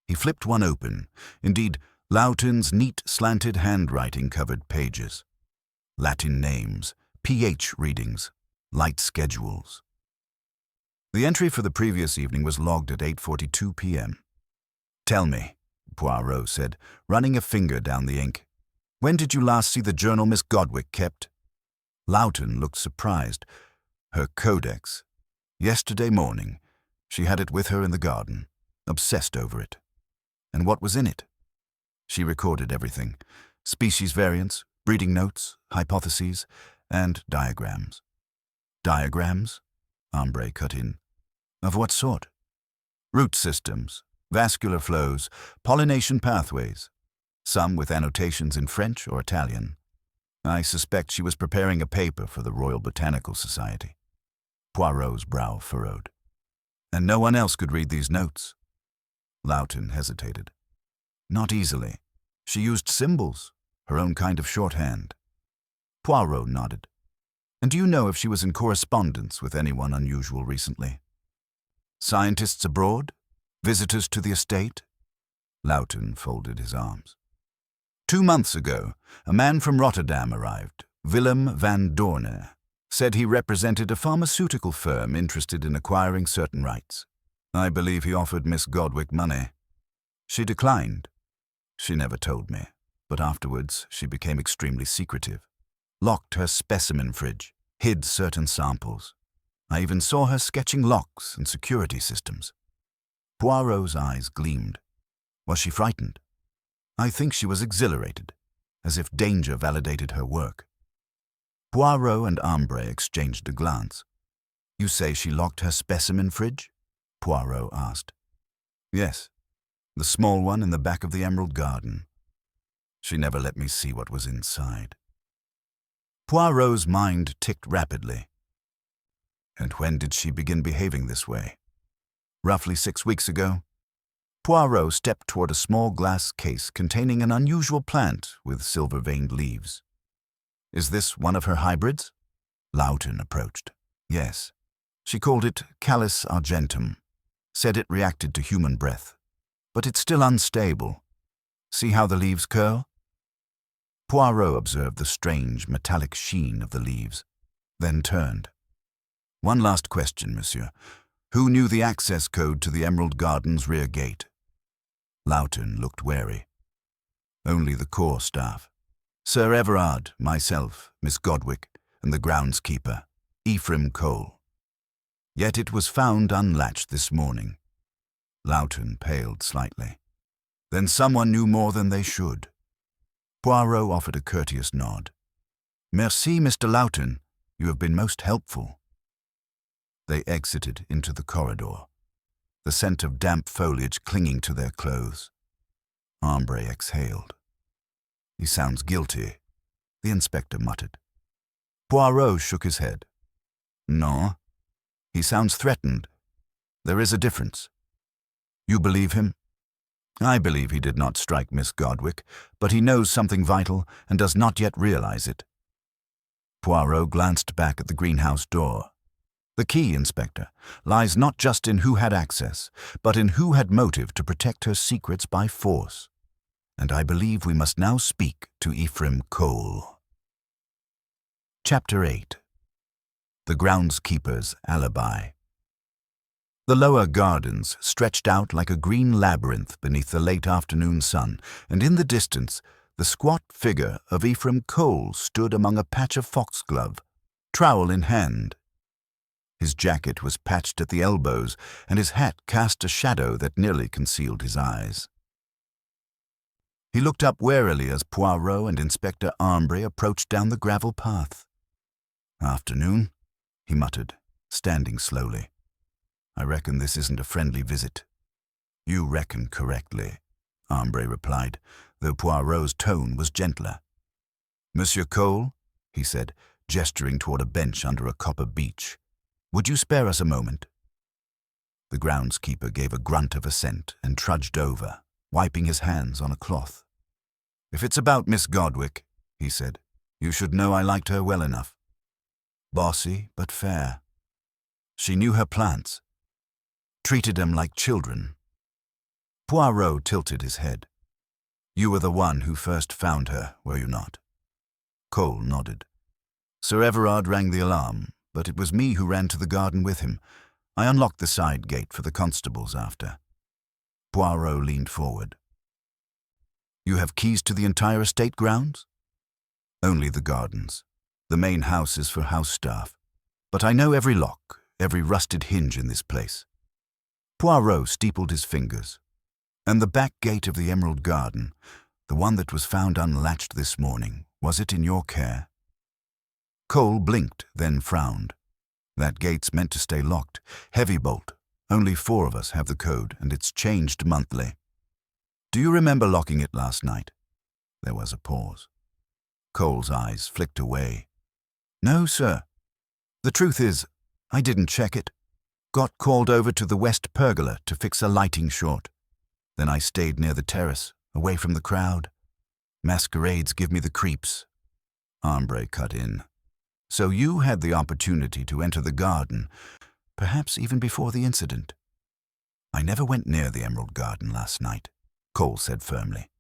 He flipped one open. Indeed, Lawton's neat, slanted handwriting covered pages. Latin names, pH readings, light schedules. The entry for the previous evening was logged at 8:42 p.m. "Tell me," Poirot said, running a finger down the ink, "when did you last see the journal Miss Godwick kept?" Lawton looked surprised. "Her codex. Yesterday morning. She had it with her in the garden, obsessed over it." "And what was in it?" "She recorded everything. Species variants, breeding notes, hypotheses, and diagrams." "Diagrams?" Armbray cut in. "Of what sort?" "Root systems, vascular flows, pollination pathways, some with annotations in French or Italian. I suspect she was preparing a paper for the Royal Botanical Society." Poirot's brow furrowed. "And no one else could read these notes?" Lawton hesitated. "Not easily. She used symbols, her own kind of shorthand." Poirot nodded. "And do you know if she was in correspondence with anyone unusual recently?" "Scientists abroad? Visitors to the estate?" Lawton folded his arms. 2 months ago, a man from Rotterdam arrived, Willem van Doorne. Said he represented a pharmaceutical firm interested in acquiring certain rights. I believe he offered Miss Godwick money. She declined. She never told me, but afterwards she became extremely secretive. Locked her specimen fridge, hid certain samples. I even saw her sketching locks and security systems." Poirot's eyes gleamed. Was she frightened? I think she was exhilarated, as if danger validated her work. Poirot and Armbray exchanged a glance. "You say she locked her specimen fridge?" Poirot asked. "Yes, the small one in the back of the Emerald Garden. She never let me see what was inside." Poirot's mind ticked rapidly. "And when did she begin behaving this way?" "Roughly 6 weeks ago." Poirot stepped toward a small glass case containing an unusual plant with silver-veined leaves. "Is this one of her hybrids?" Lawton approached. "Yes. She called it Callus argentum. Said it reacted to human breath. But it's still unstable. See how the leaves curl?" Poirot observed the strange metallic sheen of the leaves, then turned. "One last question, monsieur. Who knew the access code to the Emerald Garden's rear gate?" Lawton looked wary. "Only the core staff. Sir Everard, myself, Miss Godwick, and the groundskeeper, Ephraim Cole. Yet it was found unlatched this morning." Lawton paled slightly. "Then someone knew more than they should." Poirot offered a courteous nod. "Merci, Mr. Lawton. You have been most helpful." They exited into the corridor, the scent of damp foliage clinging to their clothes. Ambre exhaled. "He sounds guilty," the inspector muttered. Poirot shook his head. "No. He sounds threatened. There is a difference." "You believe him?" "I believe he did not strike Miss Godwick, but he knows something vital and does not yet realize it." Poirot glanced back at the greenhouse door. "The key, Inspector, lies not just in who had access, but in who had motive to protect her secrets by force. And I believe we must now speak to Ephraim Cole." Chapter 8. The Groundskeeper's Alibi. The lower gardens stretched out like a green labyrinth beneath the late afternoon sun, and in the distance the squat figure of Ephraim Cole stood among a patch of foxglove, trowel in hand. His jacket was patched at the elbows, and his hat cast a shadow that nearly concealed his eyes. He looked up warily as Poirot and Inspector Ambre approached down the gravel path. "Afternoon," he muttered, standing slowly. "I reckon this isn't a friendly visit." "You reckon correctly," Ambre replied, though Poirot's tone was gentler. "Monsieur Cole," he said, gesturing toward a bench under a copper beech, "would you spare us a moment?" The groundskeeper gave a grunt of assent and trudged over, wiping his hands on a cloth. "If it's about Miss Godwick," he said, "you should know I liked her well enough. Bossy but fair. She knew her plants. Treated them like children." Poirot tilted his head. "You were the one who first found her, were you not?" Cole nodded. "Sir Everard rang the alarm, but it was me who ran to the garden with him. I unlocked the side gate for the constables after." Poirot leaned forward. "You have keys to the entire estate grounds?" "Only the gardens. The main house is for house staff. But I know every lock, every rusted hinge in this place." Poirot steepled his fingers. "And the back gate of the Emerald Garden, the one that was found unlatched this morning, was it in your care?" Cole blinked, then frowned. "That gate's meant to stay locked. Heavy bolt. Only 4 of us have the code, and it's changed monthly. Do you remember locking it last night?" There was a pause. Cole's eyes flicked away. "No, sir. The truth is, I didn't check it. Got called over to the west pergola to fix a lighting short. Then I stayed near the terrace, away from the crowd. Masquerades give me the creeps." Ambre cut in. "So you had the opportunity to enter the garden, perhaps even before the incident." "I never went near the Emerald Garden last night," Cole said firmly.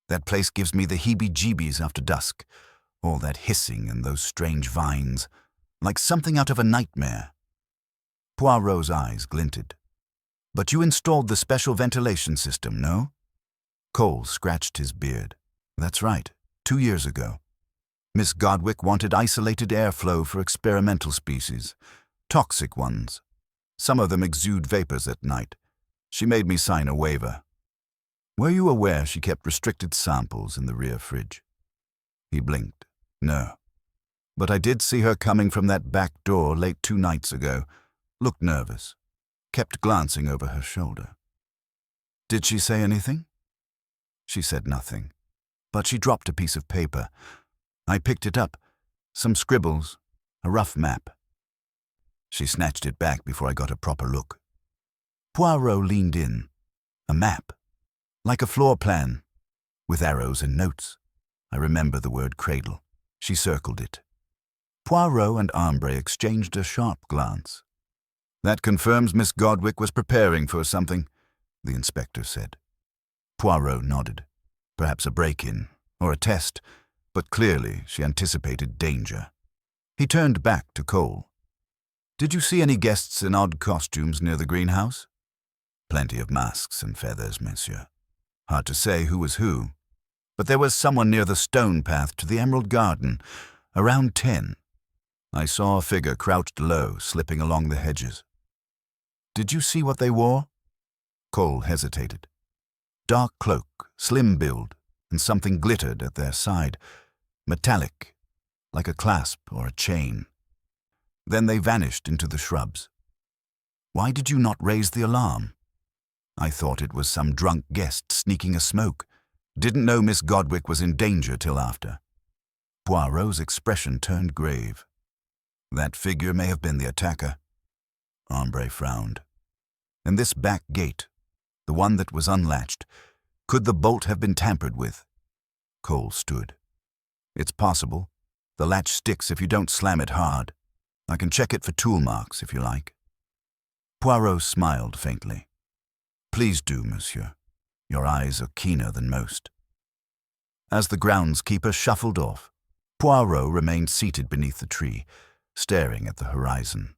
"That place gives me the heebie-jeebies after dusk. All that hissing and those strange vines, like something out of a nightmare." Poirot's eyes glinted. "But you installed the special ventilation system, no?" Cole scratched his beard. "That's right, 2 years ago. Miss Godwick wanted isolated airflow for experimental species, toxic ones. Some of them exude vapors at night. She made me sign a waiver. Were you aware she kept restricted samples in the rear fridge?" He blinked. "No. But I did see her coming from that back door late 2 nights ago. Looked nervous. Kept glancing over her shoulder." "Did she say anything?" "She said nothing. But she dropped a piece of paper. I picked it up. Some scribbles. A rough map. She snatched it back before I got a proper look." Poirot leaned in. "A map?" Like a floor plan, with arrows and notes. I remember the word cradle. She circled it. Poirot and Ambre exchanged a sharp glance. That confirms Miss Godwick was preparing for something, the inspector said. Poirot nodded. Perhaps a break-in, or a test, but clearly she anticipated danger. He turned back to Cole. Did you see any guests in odd costumes near the greenhouse? Plenty of masks and feathers, monsieur. Hard to say who was who. But there was someone near the stone path to the Emerald Garden, around 10. I saw a figure crouched low, slipping along the hedges. Did you see what they wore? Cole hesitated. Dark cloak, slim build, and something glittered at their side, metallic, like a clasp or a chain. Then they vanished into the shrubs. Why did you not raise the alarm? I thought it was some drunk guest sneaking a smoke. Didn't know Miss Godwick was in danger till after. Poirot's expression turned grave. That figure may have been the attacker. Ambre frowned. And this back gate, the one that was unlatched, could the bolt have been tampered with? Cole stood. It's possible. The latch sticks if you don't slam it hard. I can check it for tool marks if you like. Poirot smiled faintly. Please do, monsieur. Your eyes are keener than most. As the groundskeeper shuffled off, Poirot remained seated beneath the tree, staring at the horizon.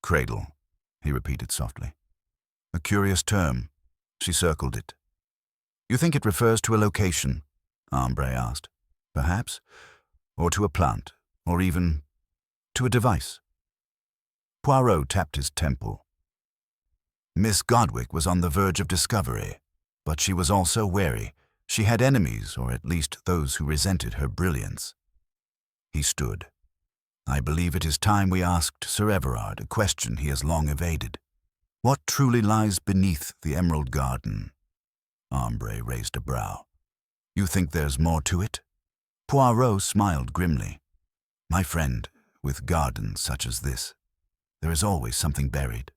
Cradle, he repeated softly. A curious term. She circled it. You think it refers to a location? Ambre asked. Perhaps. Or to a plant. Or even to a device. Poirot tapped his temple. Miss Godwick was on the verge of discovery, but she was also wary. She had enemies, or at least those who resented her brilliance. He stood. I believe it is time we asked Sir Everard a question he has long evaded. What truly lies beneath the Emerald Garden? Ambre raised a brow. You think there's more to it? Poirot smiled grimly. My friend, with gardens such as this, there is always something buried.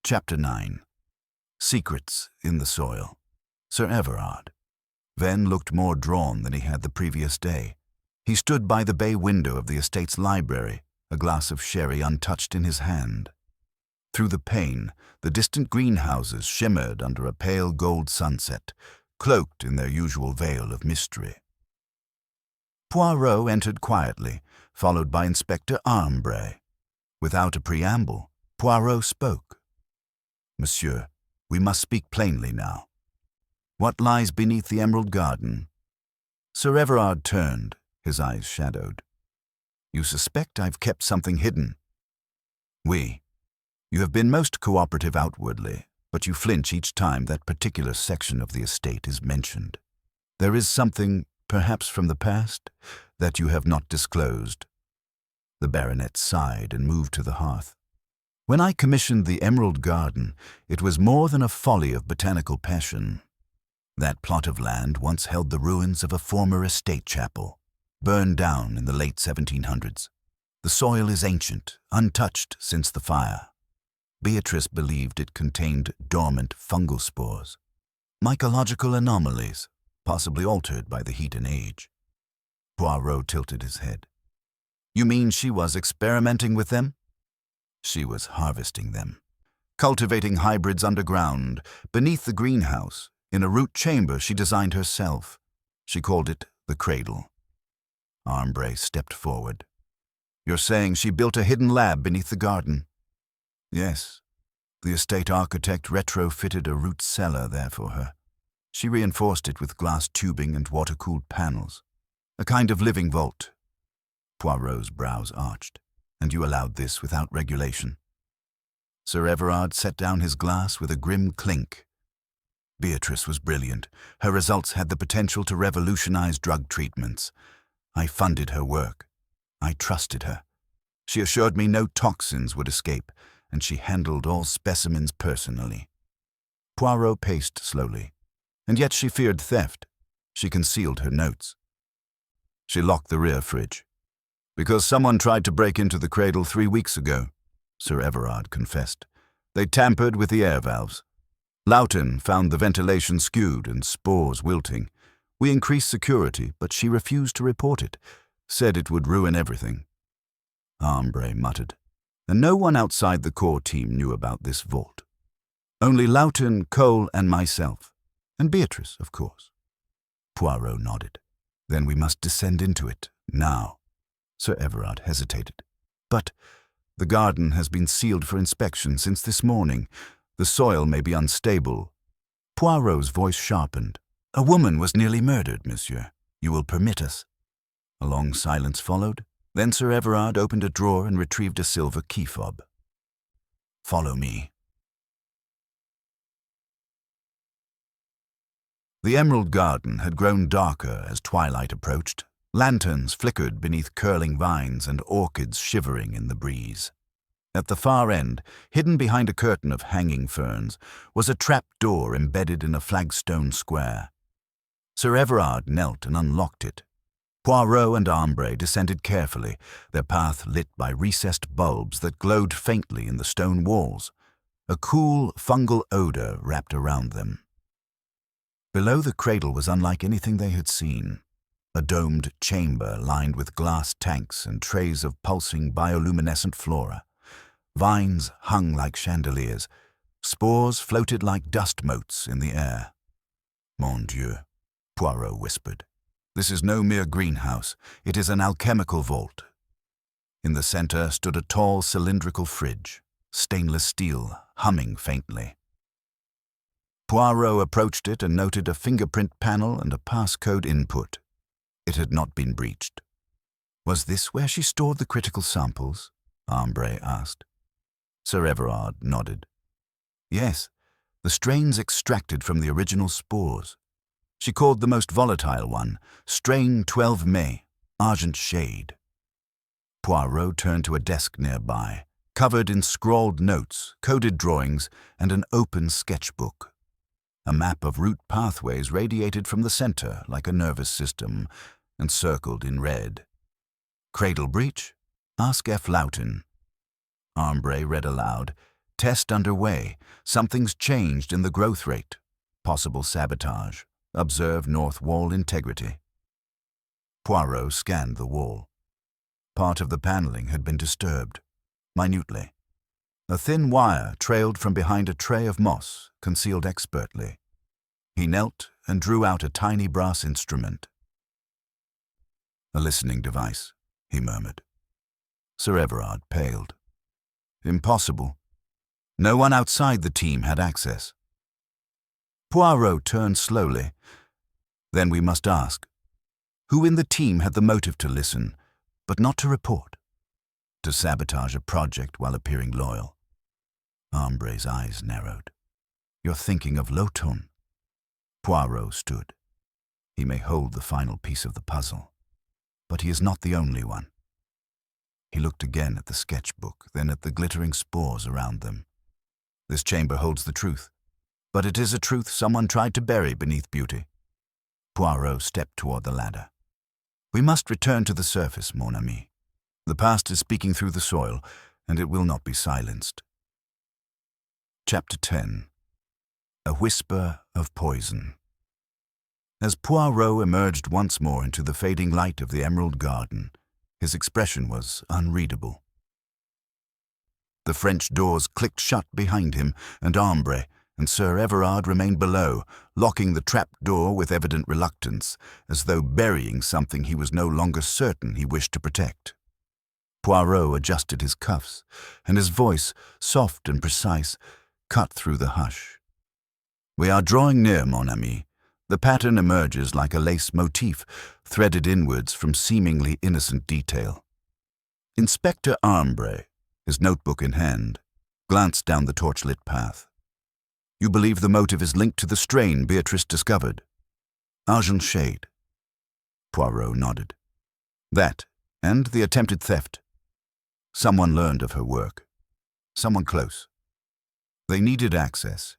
Chapter 9. Secrets in the Soil. Sir Everard. Venn looked more drawn than he had the previous day. He stood by the bay window of the estate's library, a glass of sherry untouched in his hand. Through the pane, the distant greenhouses shimmered under a pale gold sunset, cloaked in their usual veil of mystery. Poirot entered quietly, followed by Inspector Ambre. Without a preamble, Poirot spoke. Monsieur, we must speak plainly now. What lies beneath the Emerald Garden? Sir Everard turned, his eyes shadowed. You suspect I've kept something hidden? Oui. You have been most cooperative outwardly, but you flinch each time that particular section of the estate is mentioned. There is something, perhaps from the past, that you have not disclosed. The baronet sighed and moved to the hearth. When I commissioned the Emerald Garden, it was more than a folly of botanical passion. That plot of land once held the ruins of a former estate chapel, burned down in the late 1700s. The soil is ancient, untouched since the fire. Beatrice believed it contained dormant fungal spores, mycological anomalies, possibly altered by the heat and age. Poirot tilted his head. You mean she was experimenting with them? She was harvesting them, cultivating hybrids underground, beneath the greenhouse, in a root chamber she designed herself. She called it the cradle. Ambre stepped forward. You're saying she built a hidden lab beneath the garden? Yes. The estate architect retrofitted a root cellar there for her. She reinforced it with glass tubing and water-cooled panels. A kind of living vault. Poirot's brows arched. And you allowed this without regulation? Sir Everard set down his glass with a grim clink. Beatrice was brilliant. Her results had the potential to revolutionize drug treatments. I funded her work. I trusted her. She assured me no toxins would escape, and she handled all specimens personally. Poirot paced slowly. And yet she feared theft. She concealed her notes. She locked the rear fridge. Because someone tried to break into the cradle 3 weeks ago, Sir Everard confessed. They tampered with the air valves. Lawton found the ventilation skewed and spores wilting. We increased security, but she refused to report it, said it would ruin everything. Ambre muttered, and no one outside the core team knew about this vault. Only Lawton, Cole, and myself. And Beatrice, of course. Poirot nodded. Then we must descend into it, now. Sir Everard hesitated. But the garden has been sealed for inspection since this morning. The soil may be unstable. Poirot's voice sharpened. A woman was nearly murdered, monsieur. You will permit us. A long silence followed. Then Sir Everard opened a drawer and retrieved a silver key fob. Follow me. The emerald garden had grown darker as twilight approached. Lanterns flickered beneath curling vines and orchids shivering in the breeze. At the far end, hidden behind a curtain of hanging ferns, was a trap door embedded in a flagstone square. Sir Everard knelt and unlocked it. Poirot and Ambre descended carefully, their path lit by recessed bulbs that glowed faintly in the stone walls. A cool, fungal odor wrapped around them. Below the cradle was unlike anything they had seen. A domed chamber lined with glass tanks and trays of pulsing bioluminescent flora. Vines hung like chandeliers. Spores floated like dust motes in the air. Mon Dieu, Poirot whispered. This is no mere greenhouse. It is an alchemical vault. In the center stood a tall cylindrical fridge, stainless steel, humming faintly. Poirot approached it and noted a fingerprint panel and a passcode input. It had not been breached. Was this where she stored the critical samples? Ambre asked. Sir Everard nodded. Yes, the strains extracted from the original spores. She called the most volatile one, Strain 12 May, Argent Shade. Poirot turned to a desk nearby, covered in scrawled notes, coded drawings, and an open sketchbook. A map of route pathways radiated from the center like a nervous system, and circled in red. Cradle breach? Ask F. Lawton. Ambre read aloud. Test underway. Something's changed in the growth rate. Possible sabotage. Observe north wall integrity. Poirot scanned the wall. Part of the paneling had been disturbed, minutely. A thin wire trailed from behind a tray of moss, concealed expertly. He knelt and drew out a tiny brass instrument. A listening device, he murmured. Sir Everard paled. Impossible. No one outside the team had access. Poirot turned slowly. Then we must ask, who in the team had the motive to listen, but not to report? To sabotage a project while appearing loyal? Ambre's eyes narrowed. You're thinking of Lawton. Poirot stood. He may hold the final piece of the puzzle, but he is not the only one. He looked again at the sketchbook, then at the glittering spores around them. This chamber holds the truth, but it is a truth someone tried to bury beneath beauty. Poirot stepped toward the ladder. We must return to the surface, mon ami. The past is speaking through the soil, and it will not be silenced. Chapter 10. A Whisper of Poison. As Poirot emerged once more into the fading light of the emerald garden, his expression was unreadable. The French doors clicked shut behind him, and Ambre and Sir Everard remained below, locking the trap door with evident reluctance, as though burying something he was no longer certain he wished to protect. Poirot adjusted his cuffs, and his voice, soft and precise, cut through the hush. We are drawing near, mon ami. The pattern emerges like a lace motif, threaded inwards from seemingly innocent detail. Inspector Ambre, his notebook in hand, glanced down the torchlit path. You believe the motive is linked to the strain Beatrice discovered? Argent Shade. Poirot nodded. That, and the attempted theft. Someone learned of her work. Someone close. They needed access,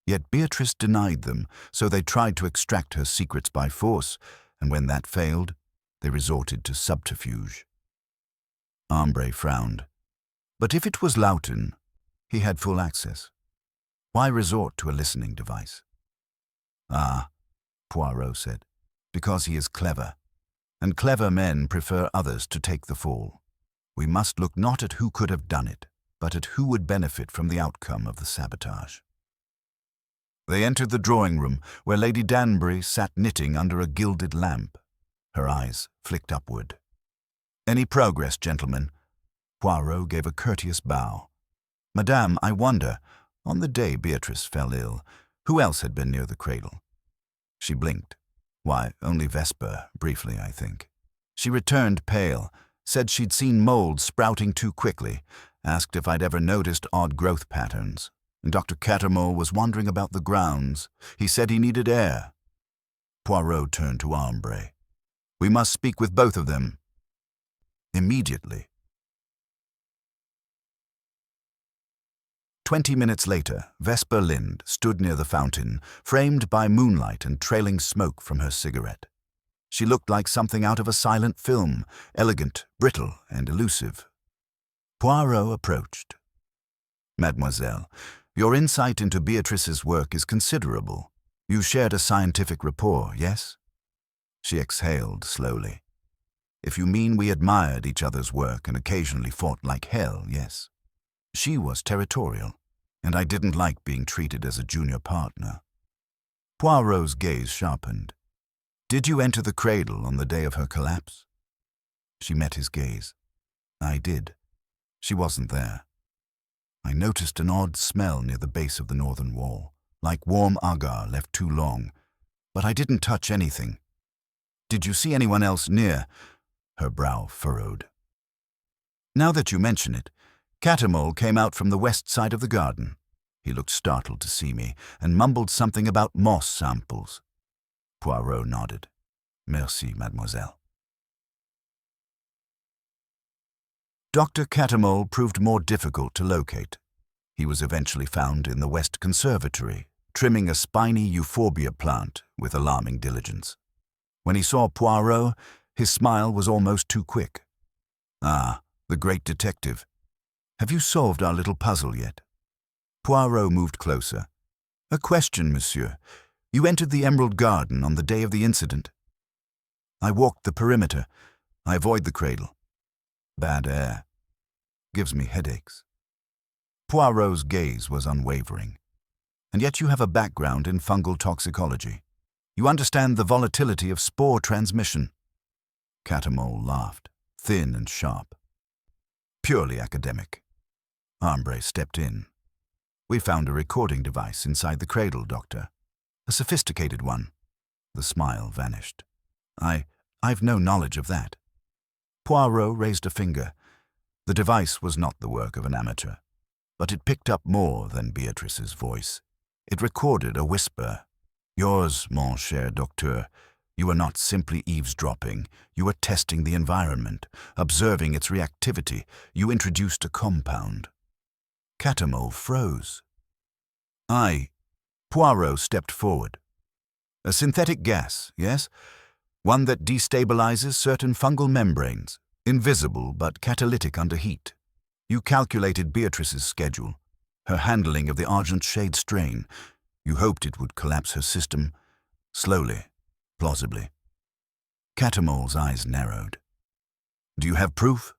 yet Beatrice denied them, so they tried to extract her secrets by force, and when that failed, they resorted to subterfuge. Ambre frowned. But if it was Lawton, he had full access. Why resort to a listening device? Ah, Poirot said, because he is clever, and clever men prefer others to take the fall. We must look not at who could have done it, but at who would benefit from the outcome of the sabotage. They entered the drawing room, where Lady Danbury sat knitting under a gilded lamp. Her eyes flicked upward. "Any progress, gentlemen?" Poirot gave a courteous bow. "Madame, I wonder, on the day Beatrice fell ill, who else had been near the cradle?" She blinked. "Why, only Vesper, briefly, I think. She returned pale, said she'd seen mold sprouting too quickly, asked if I'd ever noticed odd growth patterns. And Dr. Cattermole was wandering about the grounds. He said he needed air." Poirot turned to Ambre. "We must speak with both of them. Immediately." 20 minutes later, Vesper Lind stood near the fountain, framed by moonlight and trailing smoke from her cigarette. She looked like something out of a silent film, elegant, brittle, and elusive. Poirot approached. "Mademoiselle, your insight into Beatrice's work is considerable. You shared a scientific rapport, yes?" She exhaled slowly. "If you mean we admired each other's work and occasionally fought like hell, yes. She was territorial, and I didn't like being treated as a junior partner." Poirot's gaze sharpened. "Did you enter the cradle on the day of her collapse?" She met his gaze. "I did. She wasn't there. I noticed an odd smell near the base of the northern wall, like warm agar left too long, but I didn't touch anything. Did you see anyone else near?" Her brow furrowed. "Now that you mention it, Cattermole came out from the west side of the garden. He looked startled to see me and mumbled something about moss samples." Poirot nodded. "Merci, mademoiselle." Dr. Cattermole proved more difficult to locate. He was eventually found in the West Conservatory, trimming a spiny euphorbia plant with alarming diligence. When he saw Poirot, his smile was almost too quick. "Ah, the great detective. Have you solved our little puzzle yet?" Poirot moved closer. "A question, monsieur. You entered the Emerald Garden on the day of the incident." "I walked the perimeter. I avoid the cradle. Bad air. Gives me headaches." Poirot's gaze was unwavering. "And yet you have a background in fungal toxicology. You understand the volatility of spore transmission." Cattermole laughed, thin and sharp. "Purely academic." Ambre stepped in. "We found a recording device inside the cradle, Doctor. A sophisticated one." The smile vanished. I've no knowledge of that." Poirot raised a finger. The device was not the work of an amateur, but it picked up more than Beatrice's voice. It recorded a whisper. "Yours, mon cher docteur. You were not simply eavesdropping. You were testing the environment, observing its reactivity. You introduced a compound." Cattermole froze. Poirot stepped forward. "A synthetic gas, yes? One that destabilizes certain fungal membranes, invisible but catalytic under heat. You calculated Beatrice's schedule, her handling of the Argent Shade strain. You hoped it would collapse her system, slowly, plausibly." Cattermole's eyes narrowed. "Do you have proof?"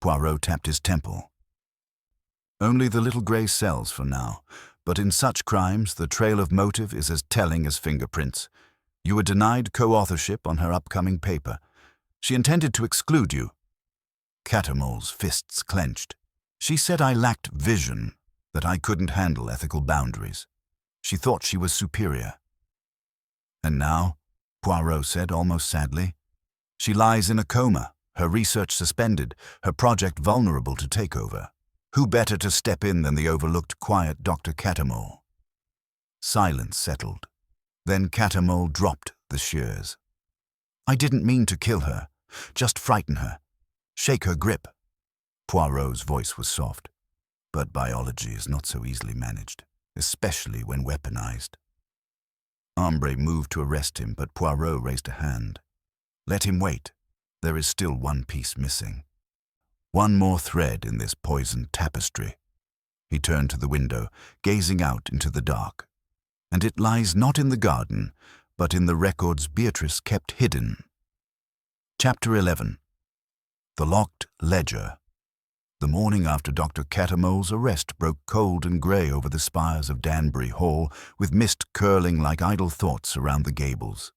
Poirot tapped his temple. "Only the little grey cells for now, but in such crimes the trail of motive is as telling as fingerprints. You were denied co-authorship on her upcoming paper. She intended to exclude you." Cattermole's fists clenched. "She said I lacked vision, that I couldn't handle ethical boundaries. She thought she was superior." "And now," Poirot said almost sadly, "she lies in a coma, her research suspended, her project vulnerable to takeover. Who better to step in than the overlooked, quiet Dr. Cattermole?" Silence settled. Then Cattermole dropped the shears. "I didn't mean to kill her, just frighten her, shake her grip." Poirot's voice was soft. "But biology is not so easily managed, especially when weaponized." Ambre moved to arrest him, but Poirot raised a hand. "Let him wait. There is still one piece missing. One more thread in this poisoned tapestry." He turned to the window, gazing out into the dark. And it lies not in the garden, but in the records Beatrice kept hidden. Chapter 11. The Locked Ledger. The morning after Dr. Catamole's arrest broke cold and grey over the spires of Danbury Hall, with mist curling like idle thoughts around the gables.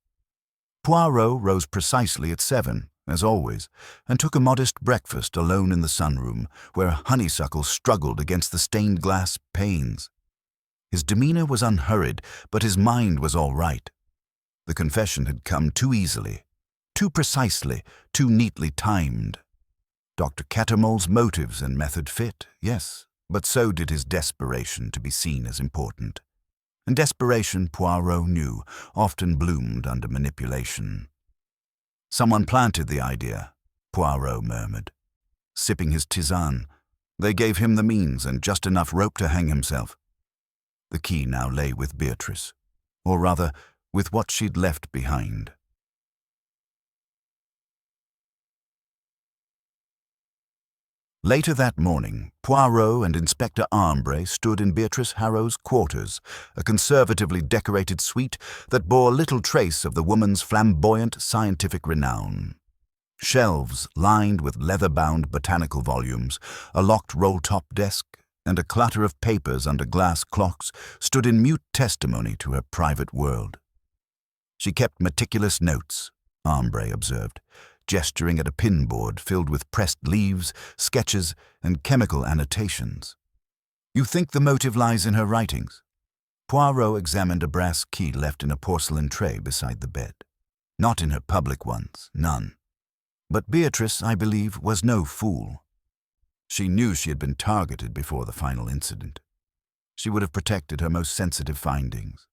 Poirot rose precisely at 7, as always, and took a modest breakfast alone in the sunroom, where honeysuckle struggled against the stained glass panes. His demeanour was unhurried, but his mind was all right. The confession had come too easily, too precisely, too neatly timed. Dr. Catamole's motives and method fit, yes, but so did his desperation to be seen as important. And desperation, Poirot knew, often bloomed under manipulation. Someone planted the idea, Poirot murmured. Sipping his tisane, they gave him the means and just enough rope to hang himself. The key now lay with Beatrice, or rather, with what she'd left behind. Later that morning, Poirot and Inspector Armbray stood in Beatrice Harrow's quarters, a conservatively decorated suite that bore little trace of the woman's flamboyant scientific renown. Shelves lined with leather-bound botanical volumes, a locked roll-top desk, and a clutter of papers under glass clocks stood in mute testimony to her private world. She kept meticulous notes, Armbray observed, gesturing at a pinboard filled with pressed leaves, sketches, and chemical annotations. You think the motive lies in her writings? Poirot examined a brass key left in a porcelain tray beside the bed. Not in her public ones, none. But Beatrice, I believe, was no fool. She knew she had been targeted before the final incident. She would have protected her most sensitive findings.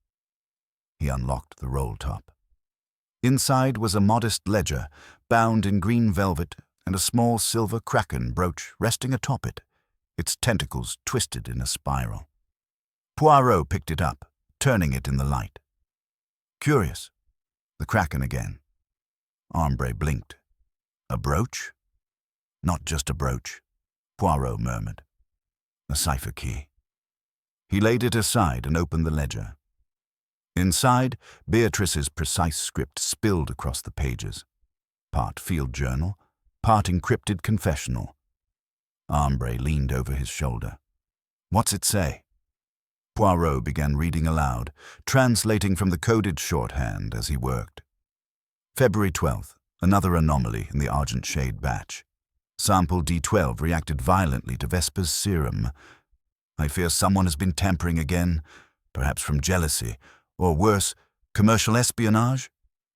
He unlocked the roll-top. Inside was a modest ledger, bound in green velvet, and a small silver kraken brooch resting atop it, its tentacles twisted in a spiral. Poirot picked it up, turning it in the light. Curious. The kraken again. Armbray blinked. A brooch? Not just a brooch, Poirot murmured. A cipher key. He laid it aside and opened the ledger. Inside, Beatrice's precise script spilled across the pages. Part field journal, part encrypted confessional. Armbray leaned over his shoulder. What's it say? Poirot began reading aloud, translating from the coded shorthand as he worked. February 12th, another anomaly in the Argent Shade batch. Sample D12 reacted violently to Vesper's serum. I fear someone has been tampering again, perhaps from jealousy, or worse, commercial espionage.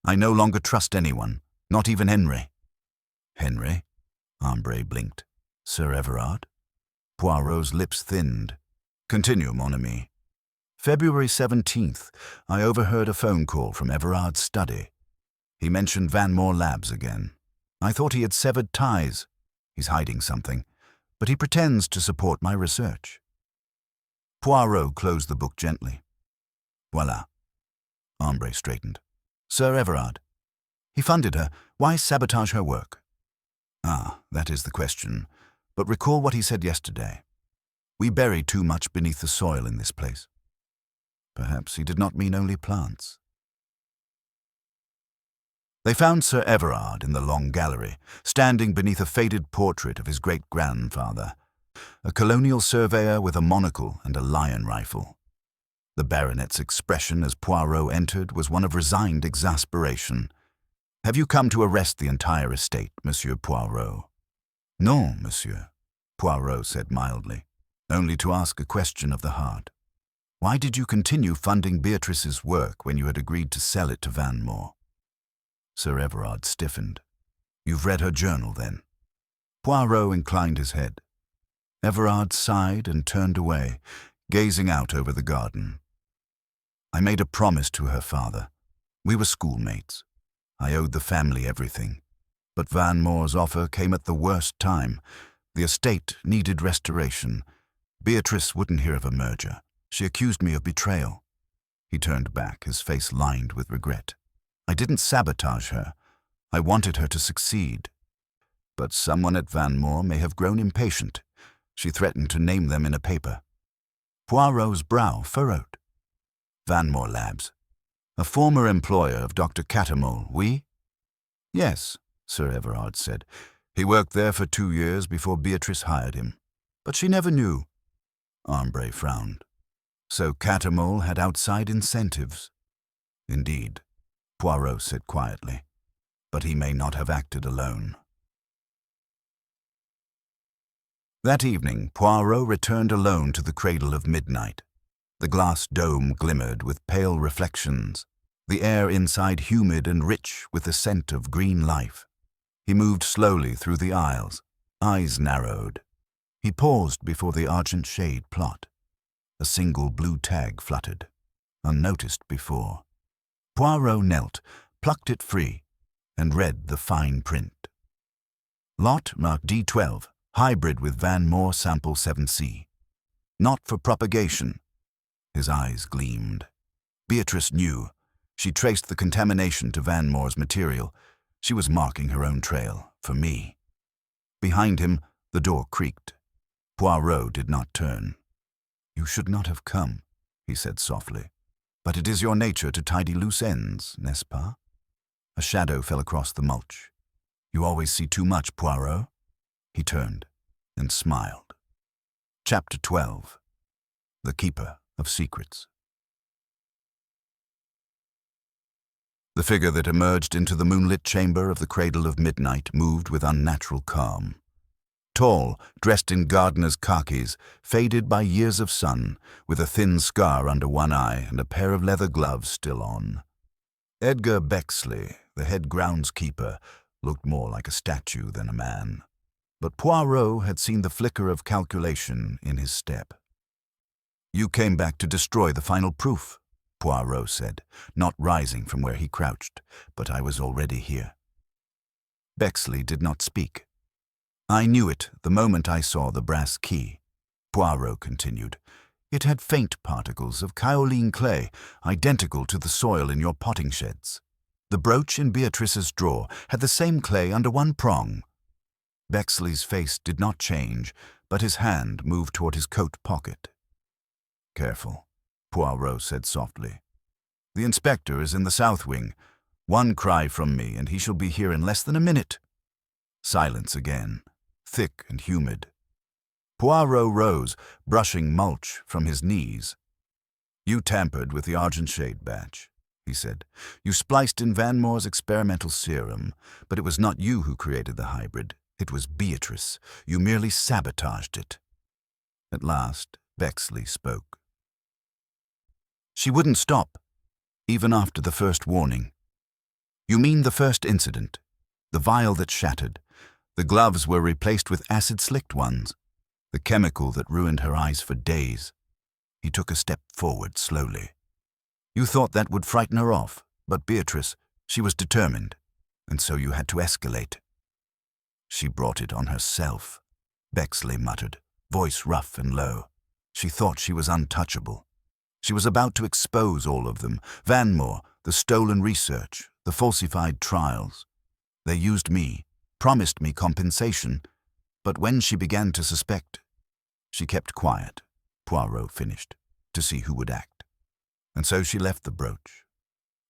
I no longer trust anyone, not even Henry. Henry? Armbray blinked. Sir Everard? Poirot's lips thinned. Continue, mon ami. February 17th, I overheard a phone call from Everard's study. He mentioned Vanmore Labs again. I thought he had severed ties. He's hiding something, but he pretends to support my research. Poirot closed the book gently. Voila. Armbray straightened. Sir Everard. He funded her. Why sabotage her work? Ah, that is the question. But recall what he said yesterday. We bury too much beneath the soil in this place. Perhaps he did not mean only plants. They found Sir Everard in the long gallery, standing beneath a faded portrait of his great-grandfather, a colonial surveyor with a monocle and a lion rifle. The baronet's expression as Poirot entered was one of resigned exasperation. Have you come to arrest the entire estate, Monsieur Poirot? Non, monsieur, Poirot said mildly, only to ask a question of the heart. Why did you continue funding Beatrice's work when you had agreed to sell it to Vanmore? Sir Everard stiffened. You've read her journal, then? Poirot inclined his head. Everard sighed and turned away, gazing out over the garden. I made a promise to her father. We were schoolmates. I owed the family everything. But Vanmore's offer came at the worst time. The estate needed restoration. Beatrice wouldn't hear of a merger. She accused me of betrayal. He turned back, his face lined with regret. I didn't sabotage her. I wanted her to succeed. But someone at Vanmore may have grown impatient. She threatened to name them in a paper. Poirot's brow furrowed. Vanmore Labs. A former employer of Dr. Catamole, oui? Yes, Sir Everard said. He worked there for 2 years before Beatrice hired him. But she never knew. Ambre frowned. So Catamole had outside incentives. Indeed, Poirot said quietly. But he may not have acted alone. That evening, Poirot returned alone to the cradle of midnight. The glass dome glimmered with pale reflections, the air inside humid and rich with the scent of green life. He moved slowly through the aisles, eyes narrowed. He paused before the argent shade plot. A single blue tag fluttered, unnoticed before. Poirot knelt, plucked it free, and read the fine print. Lot marked D12, hybrid with Van Moore sample 7C. Not for propagation. His eyes gleamed. Beatrice knew. She traced the contamination to Van Moore's material. She was marking her own trail, for me. Behind him, the door creaked. Poirot did not turn. You should not have come, he said softly. But it is your nature to tidy loose ends, n'est-ce pas? A shadow fell across the mulch. You always see too much, Poirot. He turned and smiled. Chapter 12. The Keeper of Secrets. The figure that emerged into the moonlit chamber of the cradle of midnight moved with unnatural calm. Tall, dressed in gardener's khakis, faded by years of sun, with a thin scar under one eye and a pair of leather gloves still on. Edgar Bexley, the head groundskeeper, looked more like a statue than a man. But Poirot had seen the flicker of calculation in his step. You came back to destroy the final proof, Poirot said, not rising from where he crouched, but I was already here. Bexley did not speak. I knew it the moment I saw the brass key, Poirot continued. It had faint particles of kaolin clay, identical to the soil in your potting sheds. The brooch in Beatrice's drawer had the same clay under one prong. Bexley's face did not change, but his hand moved toward his coat pocket. Careful, Poirot said softly. The inspector is in the south wing. One cry from me, and he shall be here in less than a minute. Silence again, thick and humid. Poirot rose, brushing mulch from his knees. You tampered with the Argent Shade batch, he said. You spliced in Van Moore's experimental serum, but it was not you who created the hybrid. It was Beatrice. You merely sabotaged it. At last, Bexley spoke. She wouldn't stop, even after the first warning. You mean the first incident, the vial that shattered. The gloves were replaced with acid-slicked ones, the chemical that ruined her eyes for days. He took a step forward slowly. You thought that would frighten her off, but Beatrice, she was determined, and so you had to escalate. She brought it on herself, Bexley muttered, voice rough and low. She thought she was untouchable. She was about to expose all of them, Van Moore, the stolen research, the falsified trials. They used me, promised me compensation, but when she began to suspect, she kept quiet, Poirot finished, to see who would act. And so she left the brooch,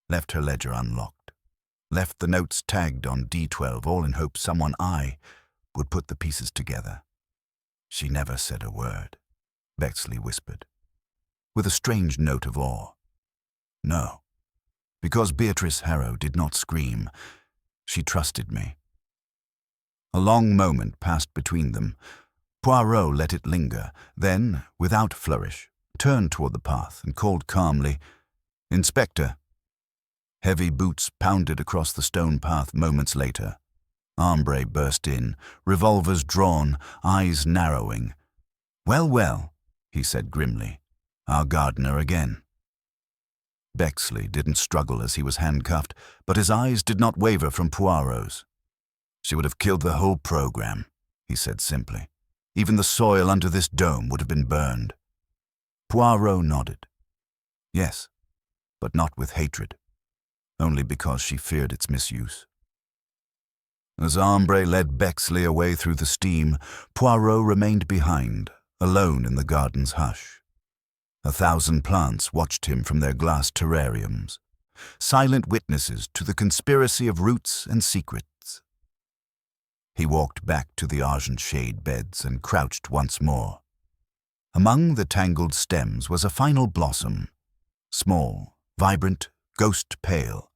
left her ledger unlocked, left the notes tagged on D12, all in hope someone would put the pieces together. She never said a word, Bexley whispered, with a strange note of awe. No, because Beatrice Harrow did not scream. She trusted me. A long moment passed between them. Poirot let it linger, then, without flourish, turned toward the path and called calmly, Inspector. Heavy boots pounded across the stone path moments later. Ambre burst in, revolvers drawn, eyes narrowing. Well, well, he said grimly. Our gardener again. Bexley didn't struggle as he was handcuffed, but his eyes did not waver from Poirot's. She would have killed the whole program, he said simply. Even the soil under this dome would have been burned. Poirot nodded. Yes, but not with hatred, only because she feared its misuse. As Ambre led Bexley away through the steam, Poirot remained behind, alone in the garden's hush. 1,000 plants watched him from their glass terrariums, silent witnesses to the conspiracy of roots and secrets. He walked back to the argent shade beds and crouched once more. Among the tangled stems was a final blossom, small, vibrant, ghost-pale,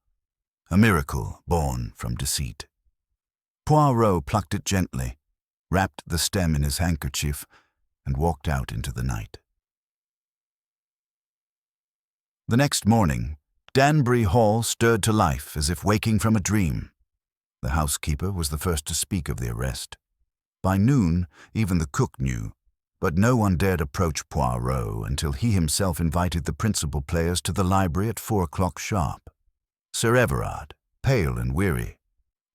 a miracle born from deceit. Poirot plucked it gently, wrapped the stem in his handkerchief, and walked out into the night. The next morning, Danbury Hall stirred to life as if waking from a dream. The housekeeper was the first to speak of the arrest. By noon, even the cook knew, but no one dared approach Poirot until he himself invited the principal players to the library at 4 o'clock sharp. Sir Everard, pale and weary,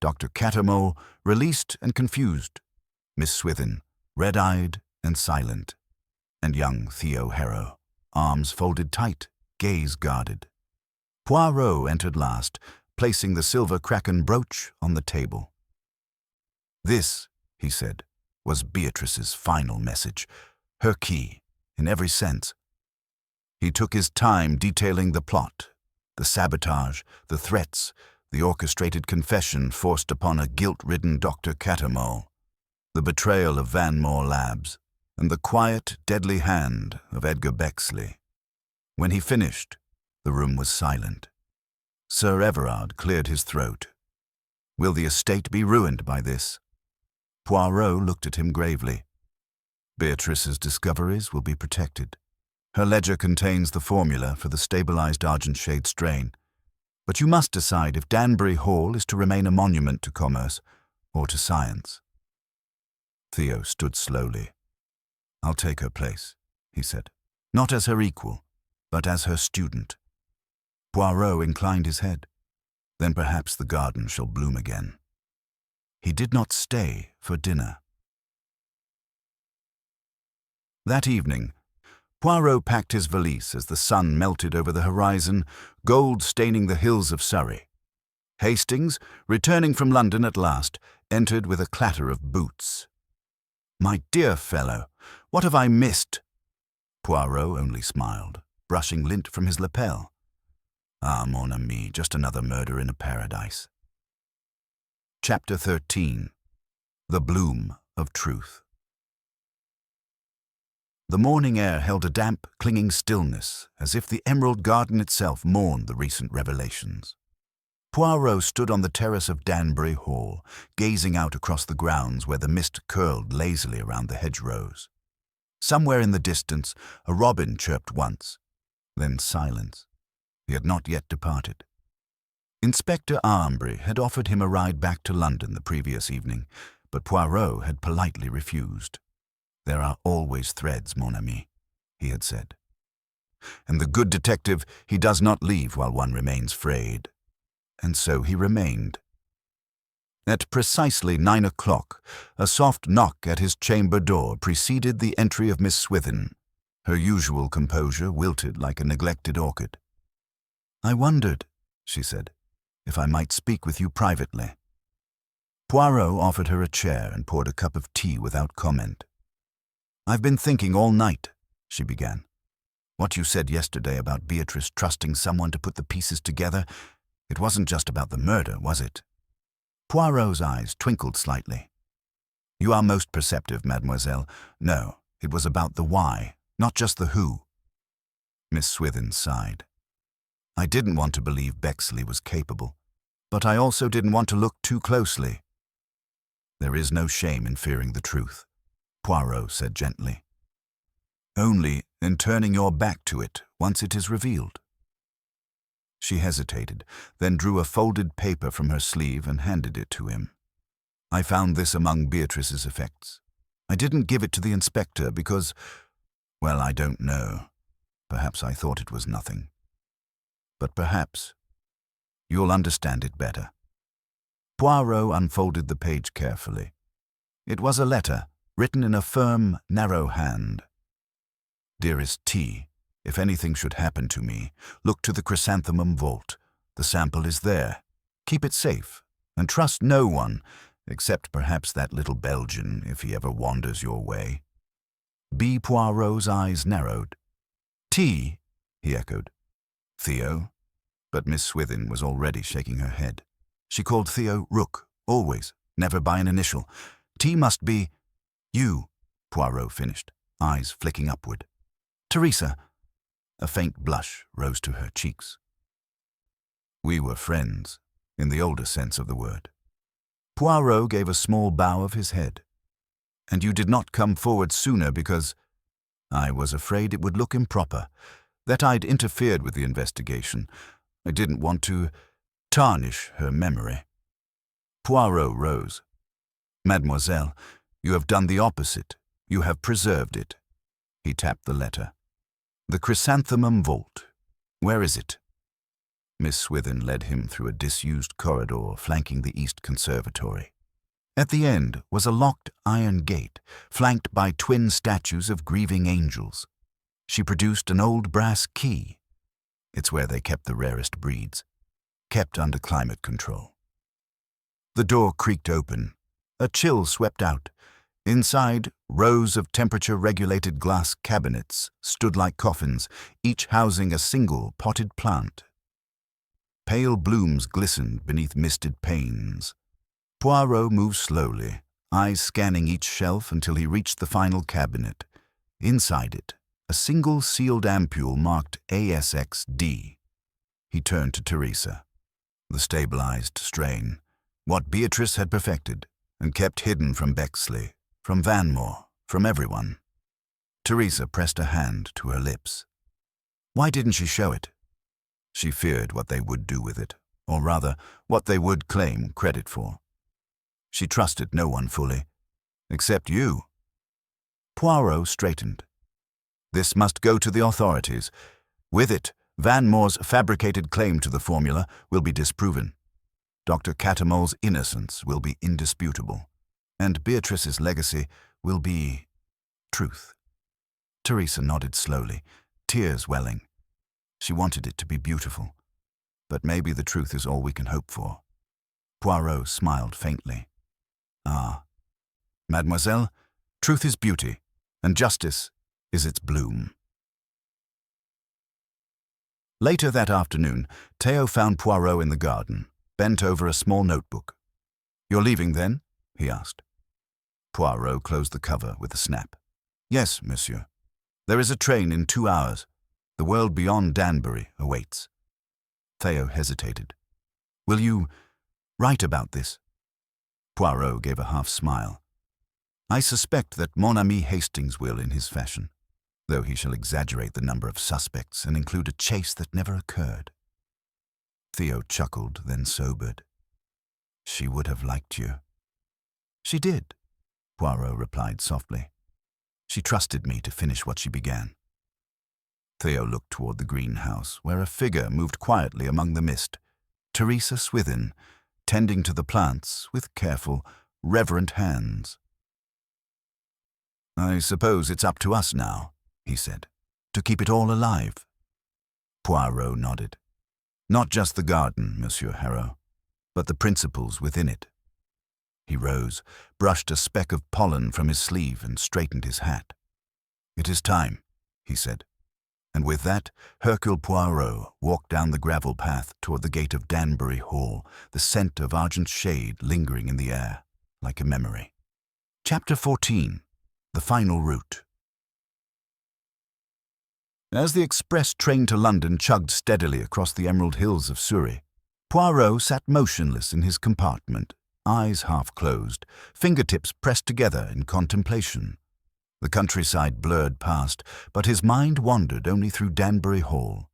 Dr. Cattermole, released and confused, Miss Swithin, red-eyed and silent, and young Theo Harrow, arms folded tight, gaze guarded. Poirot entered last, placing the silver kraken brooch on the table. This, he said, was Beatrice's final message, her key, in every sense. He took his time detailing the plot, the sabotage, the threats, the orchestrated confession forced upon a guilt-ridden Dr. Cattermole, the betrayal of Vanmore Labs, and the quiet, deadly hand of Edgar Bexley. When he finished, the room was silent. Sir Everard cleared his throat. Will the estate be ruined by this? Poirot looked at him gravely. Beatrice's discoveries will be protected. Her ledger contains the formula for the stabilized argent-shade strain. But you must decide if Danbury Hall is to remain a monument to commerce or to science. Theo stood slowly. I'll take her place, he said. Not as her equal, but as her student. Poirot inclined his head. Then perhaps the garden shall bloom again. He did not stay for dinner. That evening, Poirot packed his valise as the sun melted over the horizon, gold staining the hills of Surrey. Hastings, returning from London at last, entered with a clatter of boots. My dear fellow, what have I missed? Poirot only smiled, brushing lint from his lapel. Ah, mon ami, just another murder in a paradise. Chapter 13. The Bloom of Truth. The morning air held a damp, clinging stillness, as if the emerald garden itself mourned the recent revelations. Poirot stood on the terrace of Danbury Hall, gazing out across the grounds where the mist curled lazily around the hedgerows. Somewhere in the distance, a robin chirped once, then silence. He had not yet departed. Inspector Armbry had offered him a ride back to London the previous evening, but Poirot had politely refused. There are always threads, mon ami, he had said. And the good detective, he does not leave while one remains frayed. And so he remained. At precisely 9 o'clock, a soft knock at his chamber door preceded the entry of Miss Swithin. Her usual composure wilted like a neglected orchid. I wondered, she said, if I might speak with you privately. Poirot offered her a chair and poured a cup of tea without comment. I've been thinking all night, she began. What you said yesterday about Beatrice trusting someone to put the pieces together, it wasn't just about the murder, was it? Poirot's eyes twinkled slightly. You are most perceptive, mademoiselle. No, it was about the why, not just the who. Miss Swithin sighed. I didn't want to believe Bexley was capable, but I also didn't want to look too closely. There is no shame in fearing the truth, Poirot said gently. Only in turning your back to it once it is revealed. She hesitated, then drew a folded paper from her sleeve and handed it to him. I found this among Beatrice's effects. I didn't give it to the inspector because, well, I don't know. Perhaps I thought it was nothing. But perhaps you'll understand it better. Poirot unfolded the page carefully. It was a letter, written in a firm, narrow hand. Dearest T, if anything should happen to me, look to the chrysanthemum vault. The sample is there. Keep it safe, and trust no one, except perhaps that little Belgian, if he ever wanders your way. B. Poirot's eyes narrowed. Tea, he echoed. Theo? But Miss Swithin was already shaking her head. She called Theo Rook, always, never by an initial. Tea must be you, Poirot finished, eyes flicking upward. Teresa. A faint blush rose to her cheeks. We were friends, in the older sense of the word. Poirot gave a small bow of his head. And you did not come forward sooner because I was afraid it would look improper, that I'd interfered with the investigation. I didn't want to tarnish her memory. Poirot rose. Mademoiselle, you have done the opposite. You have preserved it. He tapped the letter. The chrysanthemum vault. Where is it? Miss Swithin led him through a disused corridor flanking the east conservatory. At the end was a locked iron gate, flanked by twin statues of grieving angels. She produced an old brass key. It's where they kept the rarest breeds, kept under climate control. The door creaked open. A chill swept out. Inside, rows of temperature-regulated glass cabinets stood like coffins, each housing a single potted plant. Pale blooms glistened beneath misted panes. Poirot moved slowly, eyes scanning each shelf until he reached the final cabinet. Inside it, a single sealed ampule marked ASXD. He turned to Teresa. The stabilized strain, what Beatrice had perfected and kept hidden from Bexley, from Vanmore, from everyone. Teresa pressed a hand to her lips. Why didn't she show it? She feared what they would do with it, or rather, what they would claim credit for. She trusted no one fully, except you. Poirot straightened. This must go to the authorities. With it, Vanmore's fabricated claim to the formula will be disproven. Dr. Catamol's innocence will be indisputable, and Beatrice's legacy will be truth. Teresa nodded slowly, tears welling. She wanted it to be beautiful, but maybe the truth is all we can hope for. Poirot smiled faintly. Ah, mademoiselle, truth is beauty, and justice is its bloom. Later that afternoon, Theo found Poirot in the garden, bent over a small notebook. You're leaving then? He asked. Poirot closed the cover with a snap. Yes, monsieur. There is a train in 2 hours. The world beyond Danbury awaits. Theo hesitated. Will you write about this? Poirot gave a half smile. I suspect that mon ami Hastings will in his fashion, though he shall exaggerate the number of suspects and include a chase that never occurred. Theo chuckled, then sobered. She would have liked you. She did, Poirot replied softly. She trusted me to finish what she began. Theo looked toward the greenhouse, where a figure moved quietly among the mist. Teresa Swithin, tending to the plants with careful, reverent hands. I suppose it's up to us now, he said, to keep it all alive. Poirot nodded. Not just the garden, Monsieur Harrow, but the principles within it. He rose, brushed a speck of pollen from his sleeve and straightened his hat. It is time, he said. And with that, Hercule Poirot walked down the gravel path toward the gate of Danbury Hall, the scent of argent shade lingering in the air, like a memory. Chapter 14. The Final Route. As the express train to London chugged steadily across the emerald hills of Surrey, Poirot sat motionless in his compartment, eyes half closed, fingertips pressed together in contemplation. The countryside blurred past, but his mind wandered only through Danbury Hall.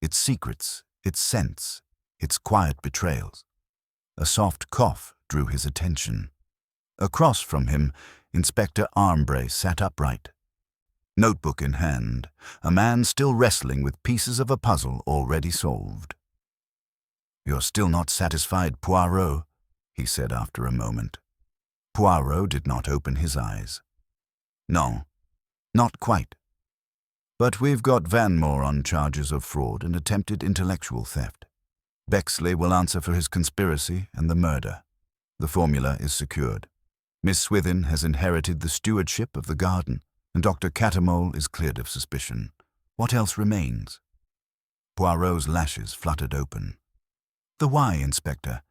Its secrets, its scents, its quiet betrayals. A soft cough drew his attention. Across from him, Inspector Armbrace sat upright. Notebook in hand, a man still wrestling with pieces of a puzzle already solved. You're still not satisfied, Poirot, he said after a moment. Poirot did not open his eyes. No, not quite. But we've got Vanmore on charges of fraud and attempted intellectual theft. Bexley will answer for his conspiracy and the murder. The formula is secured. Miss Swithin has inherited the stewardship of the garden, and Dr. Catamol is cleared of suspicion. What else remains? Poirot's lashes fluttered open. The why, Inspector?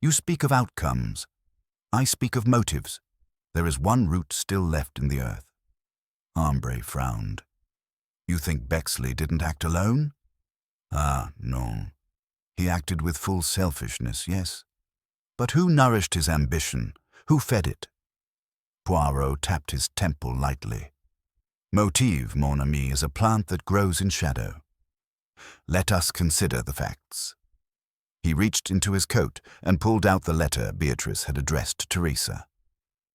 You speak of outcomes. I speak of motives. There is one root still left in the earth. Ambre frowned. You think Bexley didn't act alone? Ah, no. He acted with full selfishness, yes. But who nourished his ambition? Who fed it? Poirot tapped his temple lightly. Motive, mon ami, is a plant that grows in shadow. Let us consider the facts. He reached into his coat and pulled out the letter Beatrice had addressed to Teresa.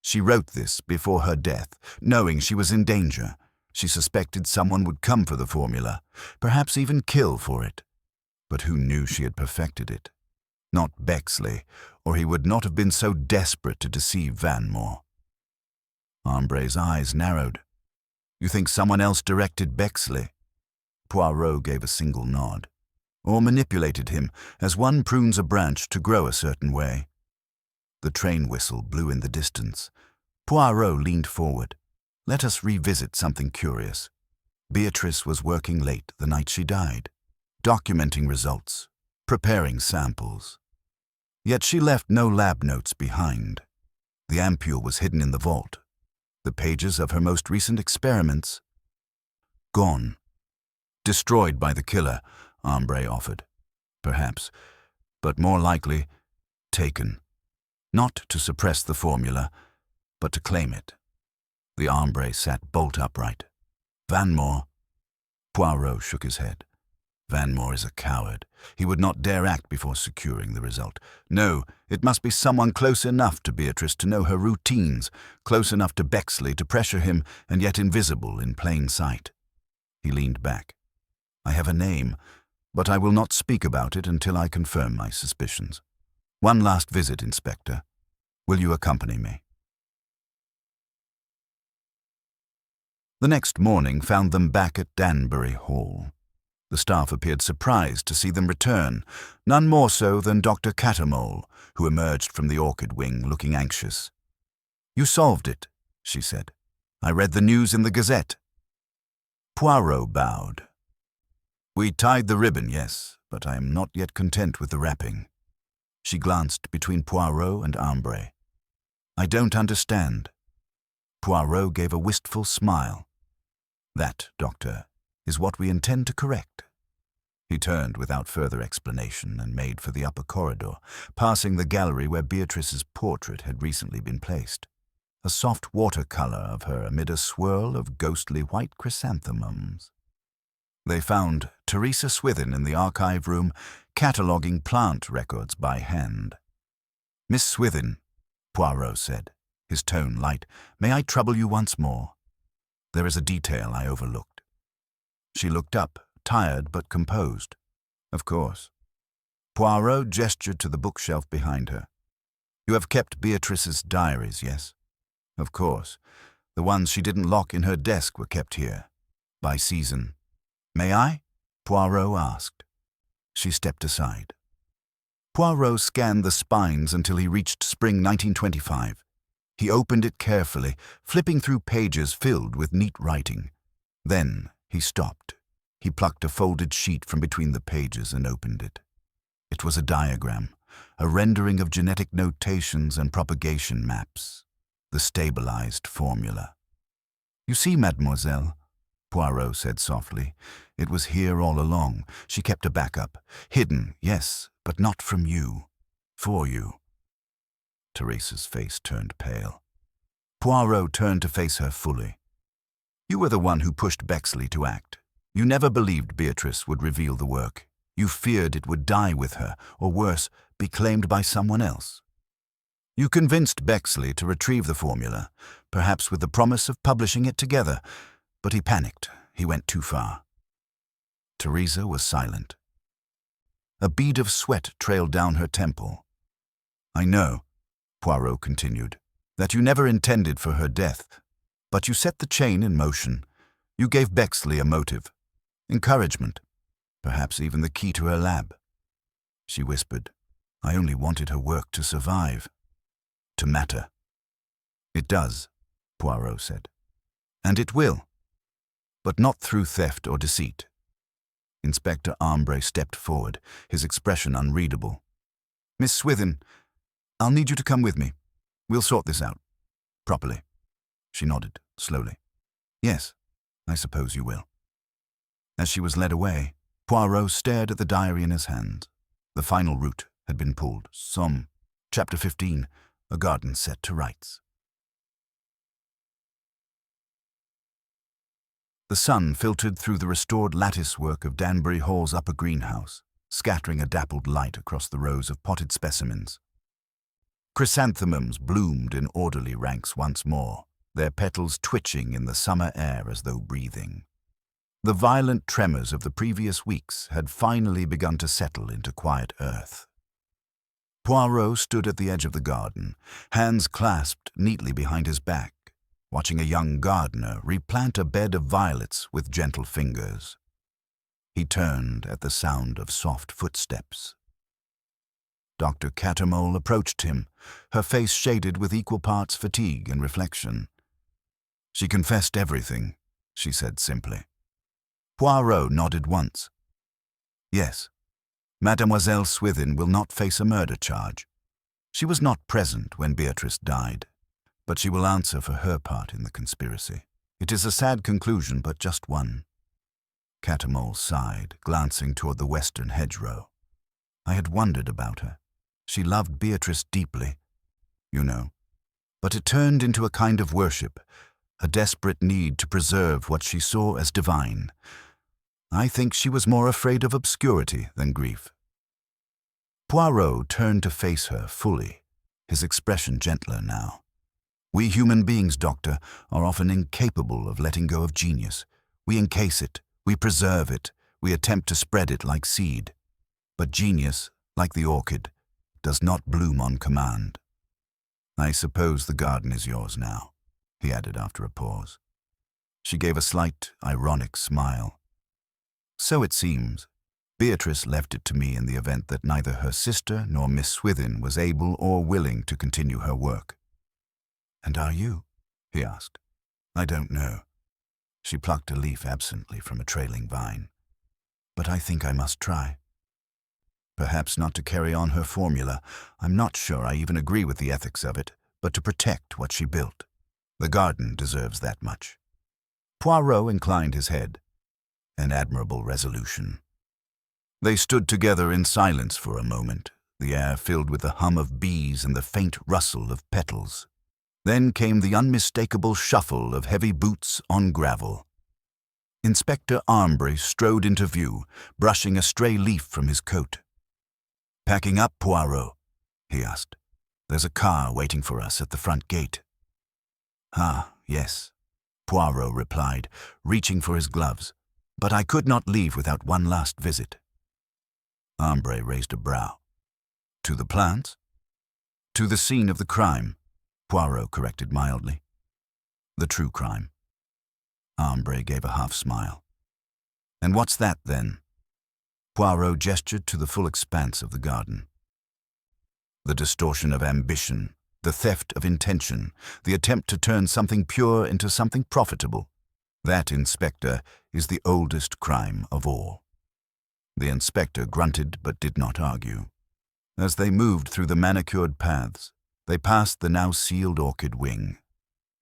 She wrote this before her death, knowing she was in danger. She suspected someone would come for the formula, perhaps even kill for it. But who knew she had perfected it? Not Bexley, or he would not have been so desperate to deceive Vanmore. Ambre's eyes narrowed. You think someone else directed Bexley? Poirot gave a single nod. Or manipulated him, as one prunes a branch to grow a certain way. The train whistle blew in the distance. Poirot leaned forward. Let us revisit something curious. Beatrice was working late the night she died, documenting results, preparing samples. Yet she left no lab notes behind. The ampule was hidden in the vault. The pages of her most recent experiments, gone. Destroyed by the killer, Ambre offered. Perhaps, but more likely, taken. Not to suppress the formula, but to claim it. The Ambre sat bolt upright. Vanmore. Poirot shook his head. Vanmore is a coward. He would not dare act before securing the result. No, it must be someone close enough to Beatrice to know her routines, close enough to Bexley to pressure him, and yet invisible in plain sight. He leaned back. I have a name, but I will not speak about it until I confirm my suspicions. One last visit, Inspector. Will you accompany me? The next morning found them back at Danbury Hall. The staff appeared surprised to see them return, none more so than Dr. Cattermole, who emerged from the orchid wing looking anxious. You solved it, she said. I read the news in the Gazette. Poirot bowed. We tied the ribbon, yes, but I am not yet content with the wrapping. She glanced between Poirot and Ambre. I don't understand. Poirot gave a wistful smile. That, Doctor, is what we intend to correct. He turned without further explanation and made for the upper corridor, passing the gallery where Beatrice's portrait had recently been placed. A soft watercolor of her amid a swirl of ghostly white chrysanthemums. They found Teresa Swithin in the archive room, cataloguing plant records by hand. Miss Swithin, Poirot said, his tone light, may I trouble you once more? There is a detail I overlooked. She looked up, tired but composed. Of course. Poirot gestured to the bookshelf behind her. You have kept Beatrice's diaries, yes? Of course. The ones she didn't lock in her desk were kept here. By season. May I? Poirot asked. She stepped aside. Poirot scanned the spines until he reached spring 1925. He opened it carefully, flipping through pages filled with neat writing. Then he stopped. He plucked a folded sheet from between the pages and opened it. It was a diagram, a rendering of genetic notations and propagation maps, the stabilized formula. You see, mademoiselle, Poirot said softly, it was here all along. She kept a backup. Hidden, yes, but not from you. For you. Teresa's face turned pale. Poirot turned to face her fully. You were the one who pushed Bexley to act. You never believed Beatrice would reveal the work. You feared it would die with her, or worse, be claimed by someone else. You convinced Bexley to retrieve the formula, perhaps with the promise of publishing it together, but he panicked. He went too far. Teresa was silent. A bead of sweat trailed down her temple. I know, Poirot continued, that you never intended for her death, but you set the chain in motion. You gave Bexley a motive, encouragement, perhaps even the key to her lab. She whispered, I only wanted her work to survive, to matter. It does, Poirot said. And it will. but not through theft or deceit. Inspector Armbray stepped forward, his expression unreadable. "Miss Swithin, I'll need you to come with me. We'll sort this out. Properly." She nodded, slowly. "Yes, I suppose you will." As she was led away, Poirot stared at the diary in his hand. The final route had been pulled. Somme, Chapter 15, a garden set to rights. The sun filtered through the restored lattice-work of Danbury Hall's upper greenhouse, scattering a dappled light across the rows of potted specimens. Chrysanthemums bloomed in orderly ranks once more, their petals twitching in the summer air as though breathing. The violent tremors of the previous weeks had finally begun to settle into quiet earth. Poirot stood at the edge of the garden, hands clasped neatly behind his back, watching a young gardener replant a bed of violets with gentle fingers. He turned at the sound of soft footsteps. Dr. Cattermole approached him, her face shaded with equal parts fatigue and reflection. "She confessed everything," she said simply. Poirot nodded once. "Yes, Mademoiselle Swithin will not face a murder charge. She was not present when Beatrice died, but she will answer for her part in the conspiracy. It is a sad conclusion, but just one." Cattermole sighed, glancing toward the western hedgerow. "I had wondered about her. She loved Beatrice deeply, you know, but it turned into a kind of worship, a desperate need to preserve what she saw as divine. I think she was more afraid of obscurity than grief." Poirot turned to face her fully, his expression gentler now. "We human beings, Doctor, are often incapable of letting go of genius. We encase it, we preserve it, we attempt to spread it like seed. But genius, like the orchid, does not bloom on command. I suppose the garden is yours now," he added after a pause. She gave a slight, ironic smile. "So it seems. Beatrice left it to me in the event that neither her sister nor Miss Swithin was able or willing to continue her work." "And are you?" he asked. "I don't know." She plucked a leaf absently from a trailing vine. "But I think I must try. Perhaps not to carry on her formula. I'm not sure I even agree with the ethics of it, but to protect what she built. The garden deserves that much." Poirot inclined his head. An admirable resolution. They stood together in silence for a moment, the air filled with the hum of bees and the faint rustle of petals. Then came the unmistakable shuffle of heavy boots on gravel. Inspector Armbray strode into view, brushing a stray leaf from his coat. "Packing up, Poirot?" he asked. "There's a car waiting for us at the front gate." "Ah, yes," Poirot replied, reaching for his gloves. "But I could not leave without one last visit." Armbray raised a brow. "To the plants?" "To the scene of the crime," Poirot corrected mildly. "The true crime." Armbray gave a half smile. "And what's that, then?" Poirot gestured to the full expanse of the garden. "The distortion of ambition, the theft of intention, the attempt to turn something pure into something profitable. That, Inspector, is the oldest crime of all." The inspector grunted but did not argue. As they moved through the manicured paths, they passed the now sealed orchid wing.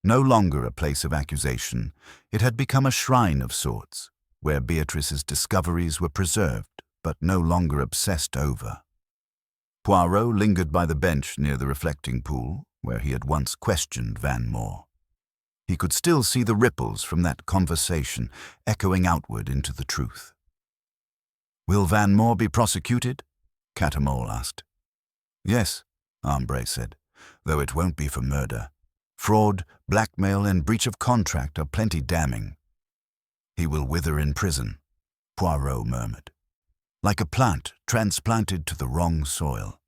No longer a place of accusation, it had become a shrine of sorts, where Beatrice's discoveries were preserved but no longer obsessed over. Poirot lingered by the bench near the reflecting pool, where he had once questioned Vanmore. He could still see the ripples from that conversation echoing outward into the truth. "Will Vanmore be prosecuted?" Cattermole asked. "Yes," Armbray said, "though it won't be for murder. Fraud, blackmail, and breach of contract are plenty damning." "He will wither in prison," Poirot murmured. "Like a plant transplanted to the wrong soil."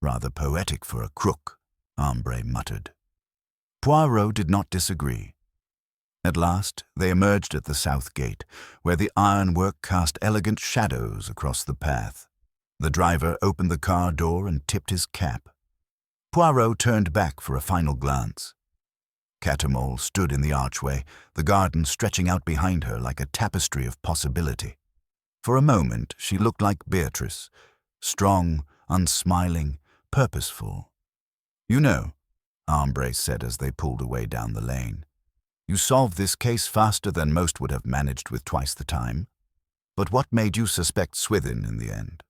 "Rather poetic for a crook," Armbray muttered. Poirot did not disagree. At last they emerged at the south gate, where the ironwork cast elegant shadows across the path. The driver opened the car door and tipped his cap. Poirot turned back for a final glance. Catamole stood in the archway, the garden stretching out behind her like a tapestry of possibility. For a moment she looked like Beatrice, strong, unsmiling, purposeful. "You know," Ambre said as they pulled away down the lane, "you solved this case faster than most would have managed with twice the time. But what made you suspect Swithin in the end?"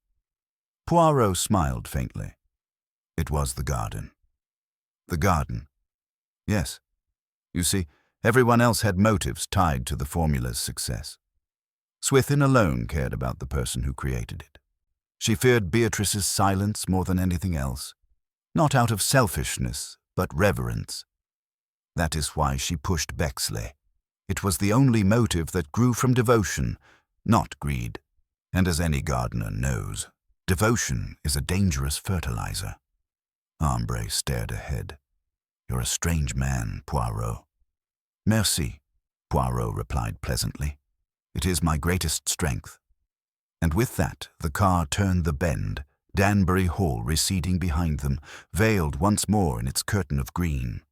Poirot smiled faintly. "It was the garden." "The garden?" "Yes. You see, everyone else had motives tied to the formula's success. Swithin alone cared about the person who created it. She feared Beatrice's silence more than anything else, not out of selfishness, but reverence. That is why she pushed Bexley. It was the only motive that grew from devotion, not greed. And as any gardener knows, devotion is a dangerous fertilizer." Ambre stared ahead. "You're a strange man, Poirot." "Merci," Poirot replied pleasantly. "It is my greatest strength." And with that, the car turned the bend, Danbury Hall receding behind them, veiled once more in its curtain of green.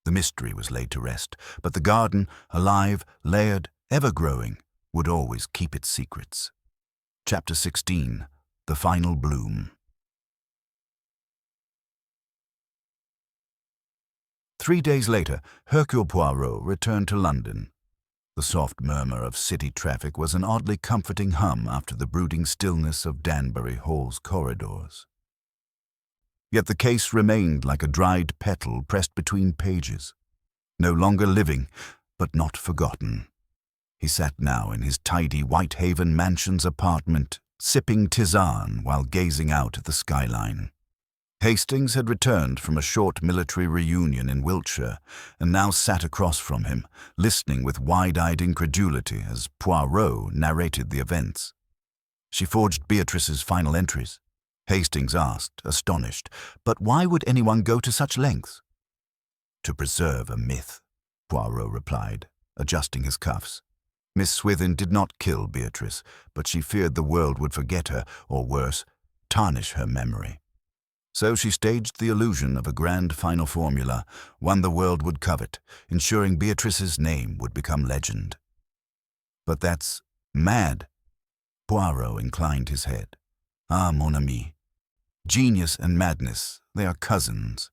The mystery was laid to rest, but the garden, alive, layered, ever-growing, would always keep its secrets. Chapter 16. The Final Bloom. 3 days later, Hercule Poirot returned to London. The soft murmur of city traffic was an oddly comforting hum after the brooding stillness of Danbury Hall's corridors. Yet the case remained like a dried petal pressed between pages, no longer living, but not forgotten. He sat now in his tidy Whitehaven Mansions apartment, sipping tisane while gazing out at the skyline. Hastings had returned from a short military reunion in Wiltshire and now sat across from him, listening with wide-eyed incredulity as Poirot narrated the events. "She forged Beatrice's final entries?" Hastings asked, astonished. "But why would anyone go to such lengths?" "To preserve a myth," Poirot replied, adjusting his cuffs. "Miss Swithin did not kill Beatrice, but she feared the world would forget her, or worse, tarnish her memory. So she staged the illusion of a grand final formula, one the world would covet, ensuring Beatrice's name would become legend." "But that's mad." Poirot inclined his head. "Ah, mon ami. Genius and madness, they are cousins.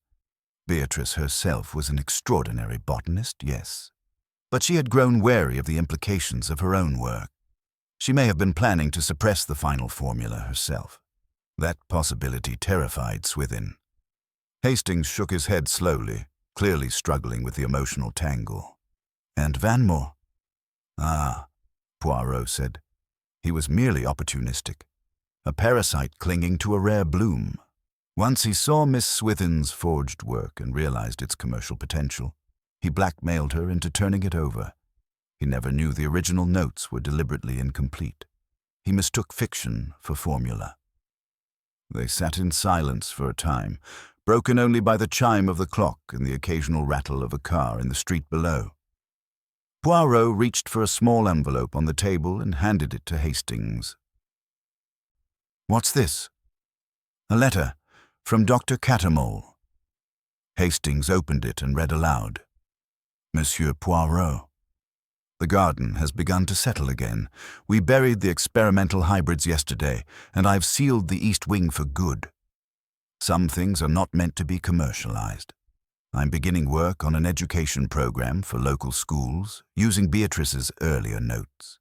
Beatrice herself was an extraordinary botanist, yes. But she had grown wary of the implications of her own work. She may have been planning to suppress the final formula herself. That possibility terrified Swithin." Hastings shook his head slowly, clearly struggling with the emotional tangle. "And Vanmore?" "Ah," Poirot said. "He was merely opportunistic, a parasite clinging to a rare bloom. Once he saw Miss Swithin's forged work and realized its commercial potential, he blackmailed her into turning it over. He never knew the original notes were deliberately incomplete. He mistook fiction for formula." They sat in silence for a time, broken only by the chime of the clock and the occasional rattle of a car in the street below. Poirot reached for a small envelope on the table and handed it to Hastings. "What's this?" "A letter from Dr. Catamole." Hastings opened it and read aloud. "Monsieur Poirot. The garden has begun to settle again. We buried the experimental hybrids yesterday, and I've sealed the east wing for good. Some things are not meant to be commercialized. I'm beginning work on an education program for local schools, using Beatrice's earlier notes.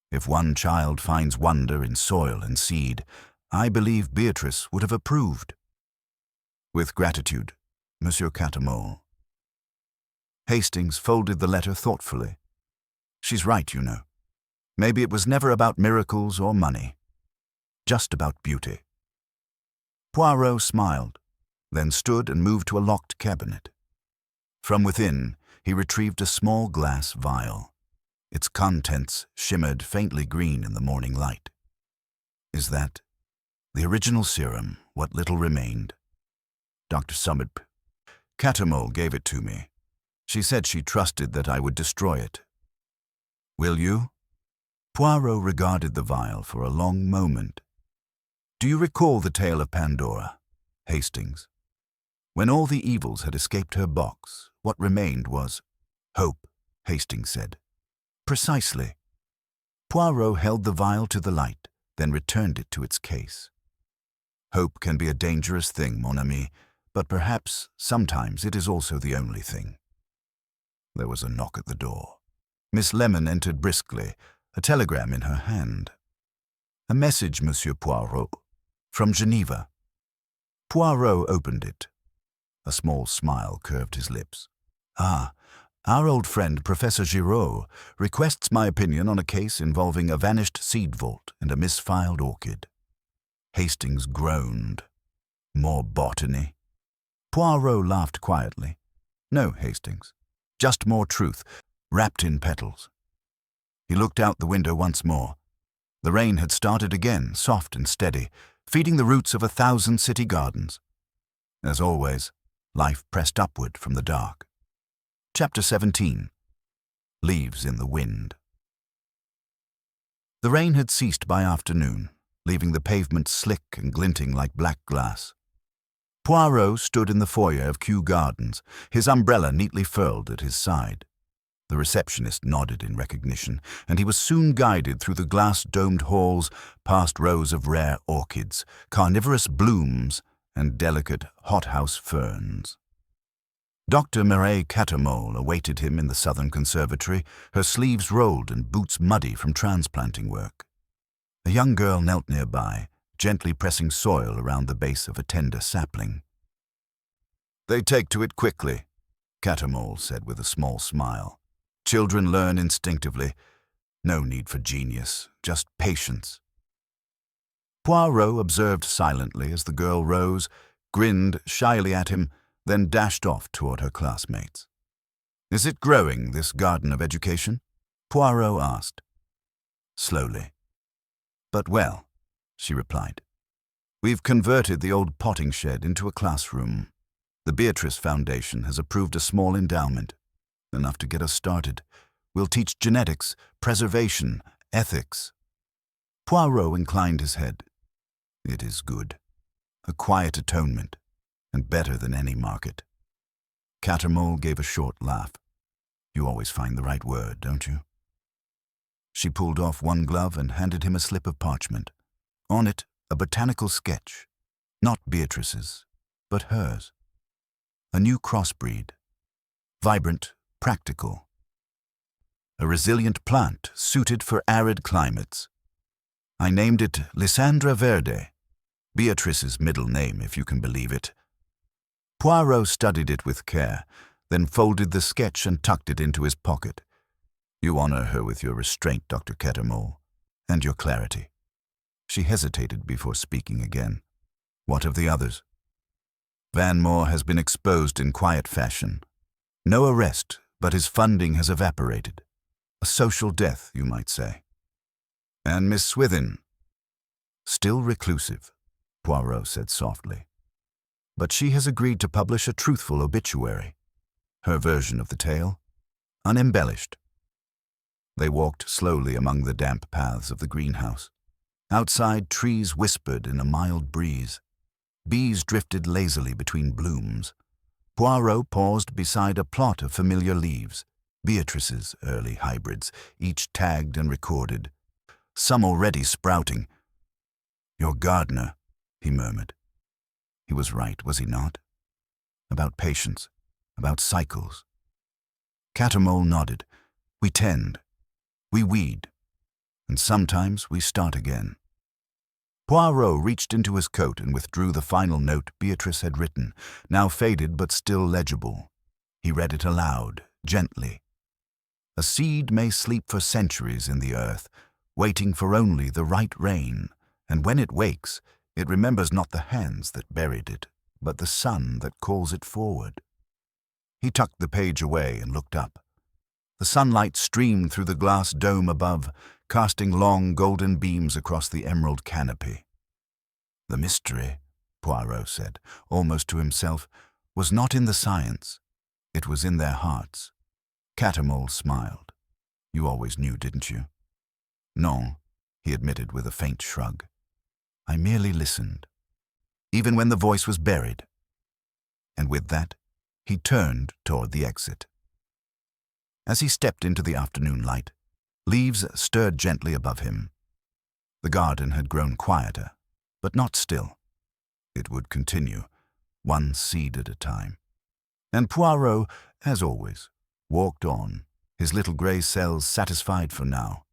If one child finds wonder in soil and seed, I believe Beatrice would have approved. With gratitude, Monsieur Catamole." Hastings folded the letter thoughtfully. "She's right, you know. Maybe it was never about miracles or money. Just about beauty." Poirot smiled, then stood and moved to a locked cabinet. From within, he retrieved a small glass vial. Its contents shimmered faintly green in the morning light. "Is that the original serum, what little remained? Dr. Summit, Catamole gave it to me. She said she trusted that I would destroy it. Will you?" Poirot regarded the vial for a long moment. "Do you recall the tale of Pandora, Hastings? When all the evils had escaped her box, What remained was hope, Hastings said. Precisely. Poirot held the vial to the light, then returned it to its case. Hope can be a dangerous thing, mon ami, but perhaps sometimes it is also the only thing. There was a knock at the door. Miss Lemon entered briskly, a telegram in her hand. A message, Monsieur Poirot, from Geneva. Poirot opened it. A small smile curved his lips. Ah, our old friend Professor Giraud requests my opinion on a case involving a vanished seed vault and a misfiled orchid. Hastings groaned. More botany? Poirot laughed quietly. No, Hastings. Just more truth, wrapped in petals. He looked out the window once more. The rain had started again, soft and steady, feeding the roots of 1,000 city gardens. As always, life pressed upward from the dark. Chapter 17. Leaves in the Wind. The rain had ceased by afternoon, leaving the pavement slick and glinting like black glass. Poirot stood in the foyer of Kew Gardens, his umbrella neatly furled at his side. The receptionist nodded in recognition, and he was soon guided through the glass-domed halls, past rows of rare orchids, carnivorous blooms, and delicate hothouse ferns. Dr. Mireille Catamole awaited him in the southern conservatory, her sleeves rolled and boots muddy from transplanting work. A young girl knelt nearby, gently pressing soil around the base of a tender sapling. "They take to it quickly," Catamole said with a small smile. "Children learn instinctively. No need for genius, just patience." Poirot observed silently as the girl rose, grinned shyly at him, then dashed off toward her classmates. "Is it growing, this garden of education?" Poirot asked. Slowly. "But well," she replied. "We've converted the old potting shed into a classroom. The Beatrice Foundation has approved a small endowment, enough to get us started. We'll teach genetics, preservation, ethics." Poirot inclined his head. "It is good. A quiet atonement, and better than any market." Catamole gave a short laugh. "You always find the right word, don't you?" She pulled off one glove and handed him a slip of parchment. On it, a botanical sketch. Not Beatrice's, but hers. A new crossbreed. Vibrant, practical. A resilient plant suited for arid climates. I named it Lysandra Verde, Beatrice's middle name, if you can believe it. Poirot studied it with care, then folded the sketch and tucked it into his pocket. "You honor her with your restraint, Dr. Catamole, and your clarity." She hesitated before speaking again. "What of the others?" "Vanmore has been exposed in quiet fashion. No arrest, but his funding has evaporated. A social death, you might say." "And Miss Swithin?" "Still reclusive," Poirot said softly. "But she has agreed to publish a truthful obituary. Her version of the tale, unembellished." They walked slowly among the damp paths of the greenhouse. Outside, trees whispered in a mild breeze. Bees drifted lazily between blooms. Poirot paused beside a plot of familiar leaves, Beatrice's early hybrids, each tagged and recorded, some already sprouting. "Your gardener," he murmured. He was right, was he not? About patience, about cycles. Catamole nodded. "We tend, we weed, and sometimes we start again." Poirot reached into his coat and withdrew the final note Beatrice had written, now faded but still legible. He read it aloud, gently. "A seed may sleep for centuries in the earth, waiting for only the right rain, and when it wakes, it remembers not the hands that buried it, but the sun that calls it forward." He tucked the page away and looked up. The sunlight streamed through the glass dome above, casting long golden beams across the emerald canopy. "The mystery," Poirot said, almost to himself, "was not in the science. It was in their hearts." Catamole smiled. "You always knew, didn't you?" "Non," he admitted with a faint shrug. "I merely listened, even when the voice was buried." And with that, He turned toward the exit. As he stepped into the afternoon light, leaves stirred gently above him. The garden had grown quieter, but not still. It would continue, one seed at a time. And Poirot, as always, walked on, his little grey cells satisfied for now,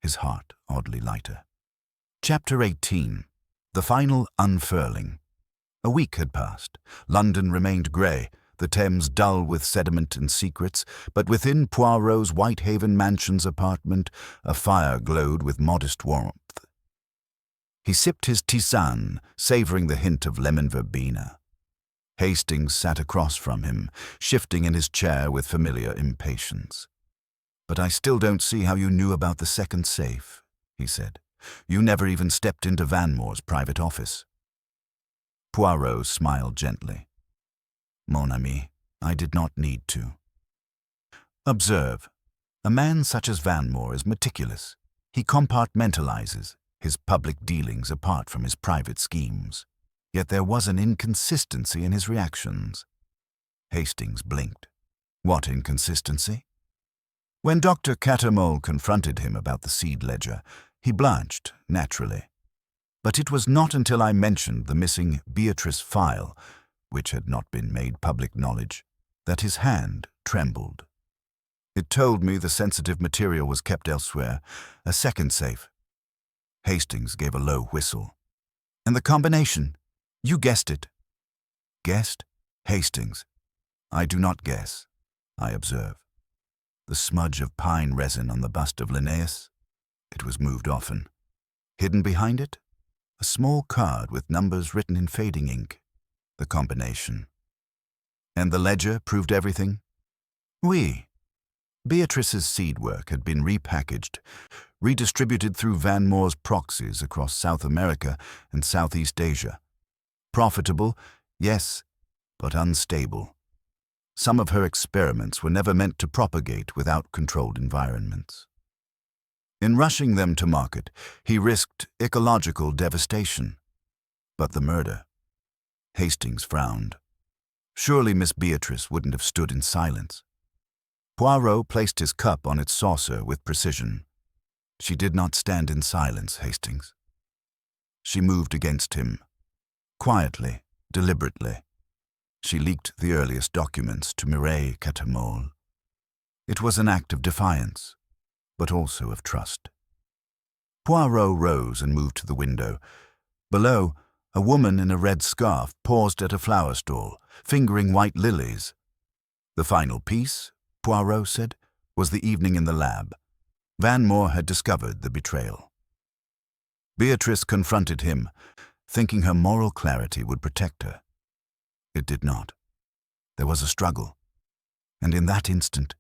his heart oddly lighter. Chapter 18. The Final Unfurling. A week had passed. London remained grey, the Thames dull with sediment and secrets, but within Poirot's Whitehaven Mansions apartment a fire glowed with modest warmth. He sipped his tisane, savouring the hint of lemon verbena. Hastings sat across from him, shifting in his chair with familiar impatience. "But I still don't see how you knew about the second safe," he said. "You never even stepped into Vanmore's private office." Poirot smiled gently. "Mon ami, I did not need to." Observe, a man such as Vanmore is meticulous. He compartmentalizes his public dealings apart from his private schemes. Yet there was an inconsistency in his reactions. Hastings blinked. What inconsistency? When Dr. Cattermole confronted him about the seed ledger, he blanched, naturally. But it was not until I mentioned the missing Beatrice file, which had not been made public knowledge, that his hand trembled. It told me the sensitive material was kept elsewhere, a second safe. Hastings gave a low whistle. "And the combination? You guessed it." "Guessed? Hastings. I do not guess. I observe. The smudge of pine resin on the bust of Linnaeus? It was moved often. Hidden behind it? A small card with numbers written in fading ink. The combination. And the ledger proved everything? Oui. Beatrice's seed work had been repackaged, redistributed through Vanmore's proxies across South America and Southeast Asia. Profitable, yes, but unstable. Some of her experiments were never meant to propagate without controlled environments. In rushing them to market, he risked ecological devastation. But the murder? Hastings frowned. Surely Miss Beatrice wouldn't have stood in silence. Poirot placed his cup on its saucer with precision. She did not stand in silence, Hastings. She moved against him. Quietly, deliberately. She leaked the earliest documents to Mireille Cattermole. It was an act of defiance, but also of trust. Poirot rose and moved to the window. Below, a woman in a red scarf paused at a flower stall, fingering white lilies. The final piece, Poirot said, was the evening in the lab. Vanmore had discovered the betrayal. Beatrice confronted him, thinking her moral clarity would protect her. It did not. There was a struggle, and in that instant,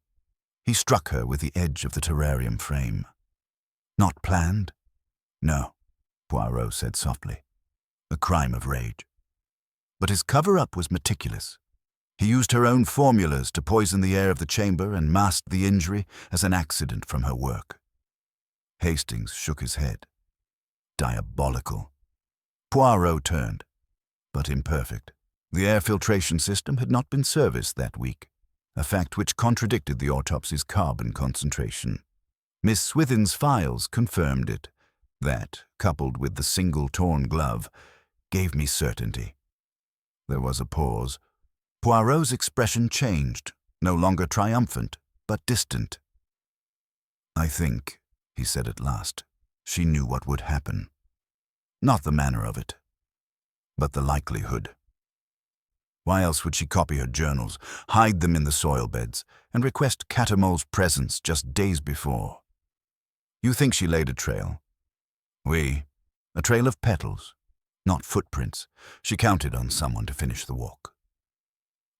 he struck her with the edge of the terrarium frame. Not planned? No, Poirot said softly. A crime of rage. But his cover-up was meticulous. He used her own formulas to poison the air of the chamber and masked the injury as an accident from her work. Hastings shook his head. Diabolical. Poirot turned, but imperfect. The air filtration system had not been serviced that week, a fact which contradicted the autopsy's carbon concentration. Miss Swithin's files confirmed it. That, coupled with the single torn glove, gave me certainty. There was a pause. Poirot's expression changed, no longer triumphant, but distant. "I think," he said at last, "she knew what would happen. Not the manner of it, but the likelihood. Why else would she copy her journals, hide them in the soil beds, and request Cattermole's presence just days before? You think she laid a trail? Oui, a trail of petals, not footprints. She counted on someone to finish the walk."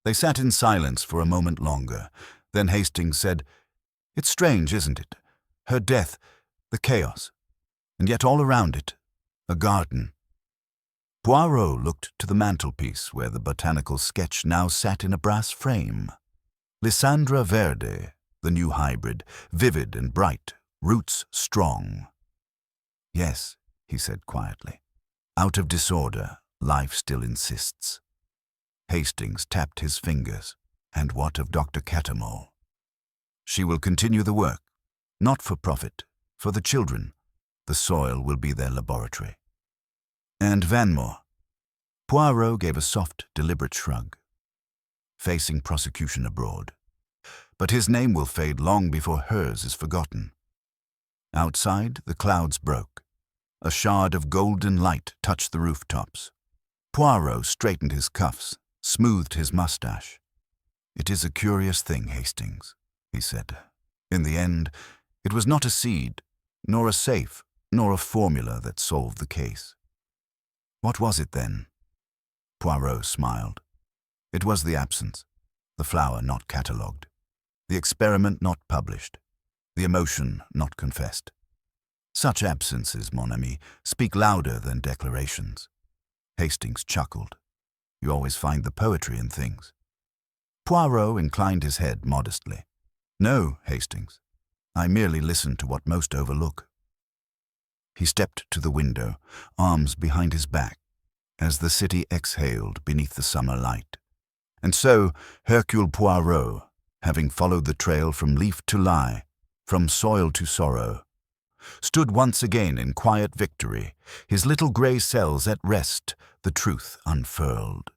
They sat in silence for a moment longer. Then Hastings said, "It's strange, isn't it? Her death, the chaos, and yet all around it, a garden." Poirot looked to the mantelpiece where the botanical sketch now sat in a brass frame. Lysandra Verde, the new hybrid, vivid and bright, roots strong. "Yes," he said quietly. "Out of disorder, life still insists." Hastings tapped his fingers. And what of Dr. Catamol? She will continue the work, not for profit, for the children. The soil will be their laboratory. And Vanmore? Poirot gave a soft, deliberate shrug. Facing prosecution abroad. But his name will fade long before hers is forgotten. Outside, the clouds broke. A shard of golden light touched the rooftops. Poirot straightened his cuffs, smoothed his mustache. "It is a curious thing, Hastings," he said. "In the end, it was not a seed, nor a safe, nor a formula that solved the case." "What was it then?" Poirot smiled. "It was the absence, the flower not catalogued, the experiment not published, the emotion not confessed. Such absences, mon ami, speak louder than declarations." Hastings chuckled. "You always find the poetry in things." Poirot inclined his head modestly. "No, Hastings. I merely listen to what most overlook." He stepped to the window, arms behind his back, as the city exhaled beneath the summer light. And so Hercule Poirot, having followed the trail from leaf to lie, from soil to sorrow, stood once again in quiet victory, his little grey cells at rest, the truth unfurled.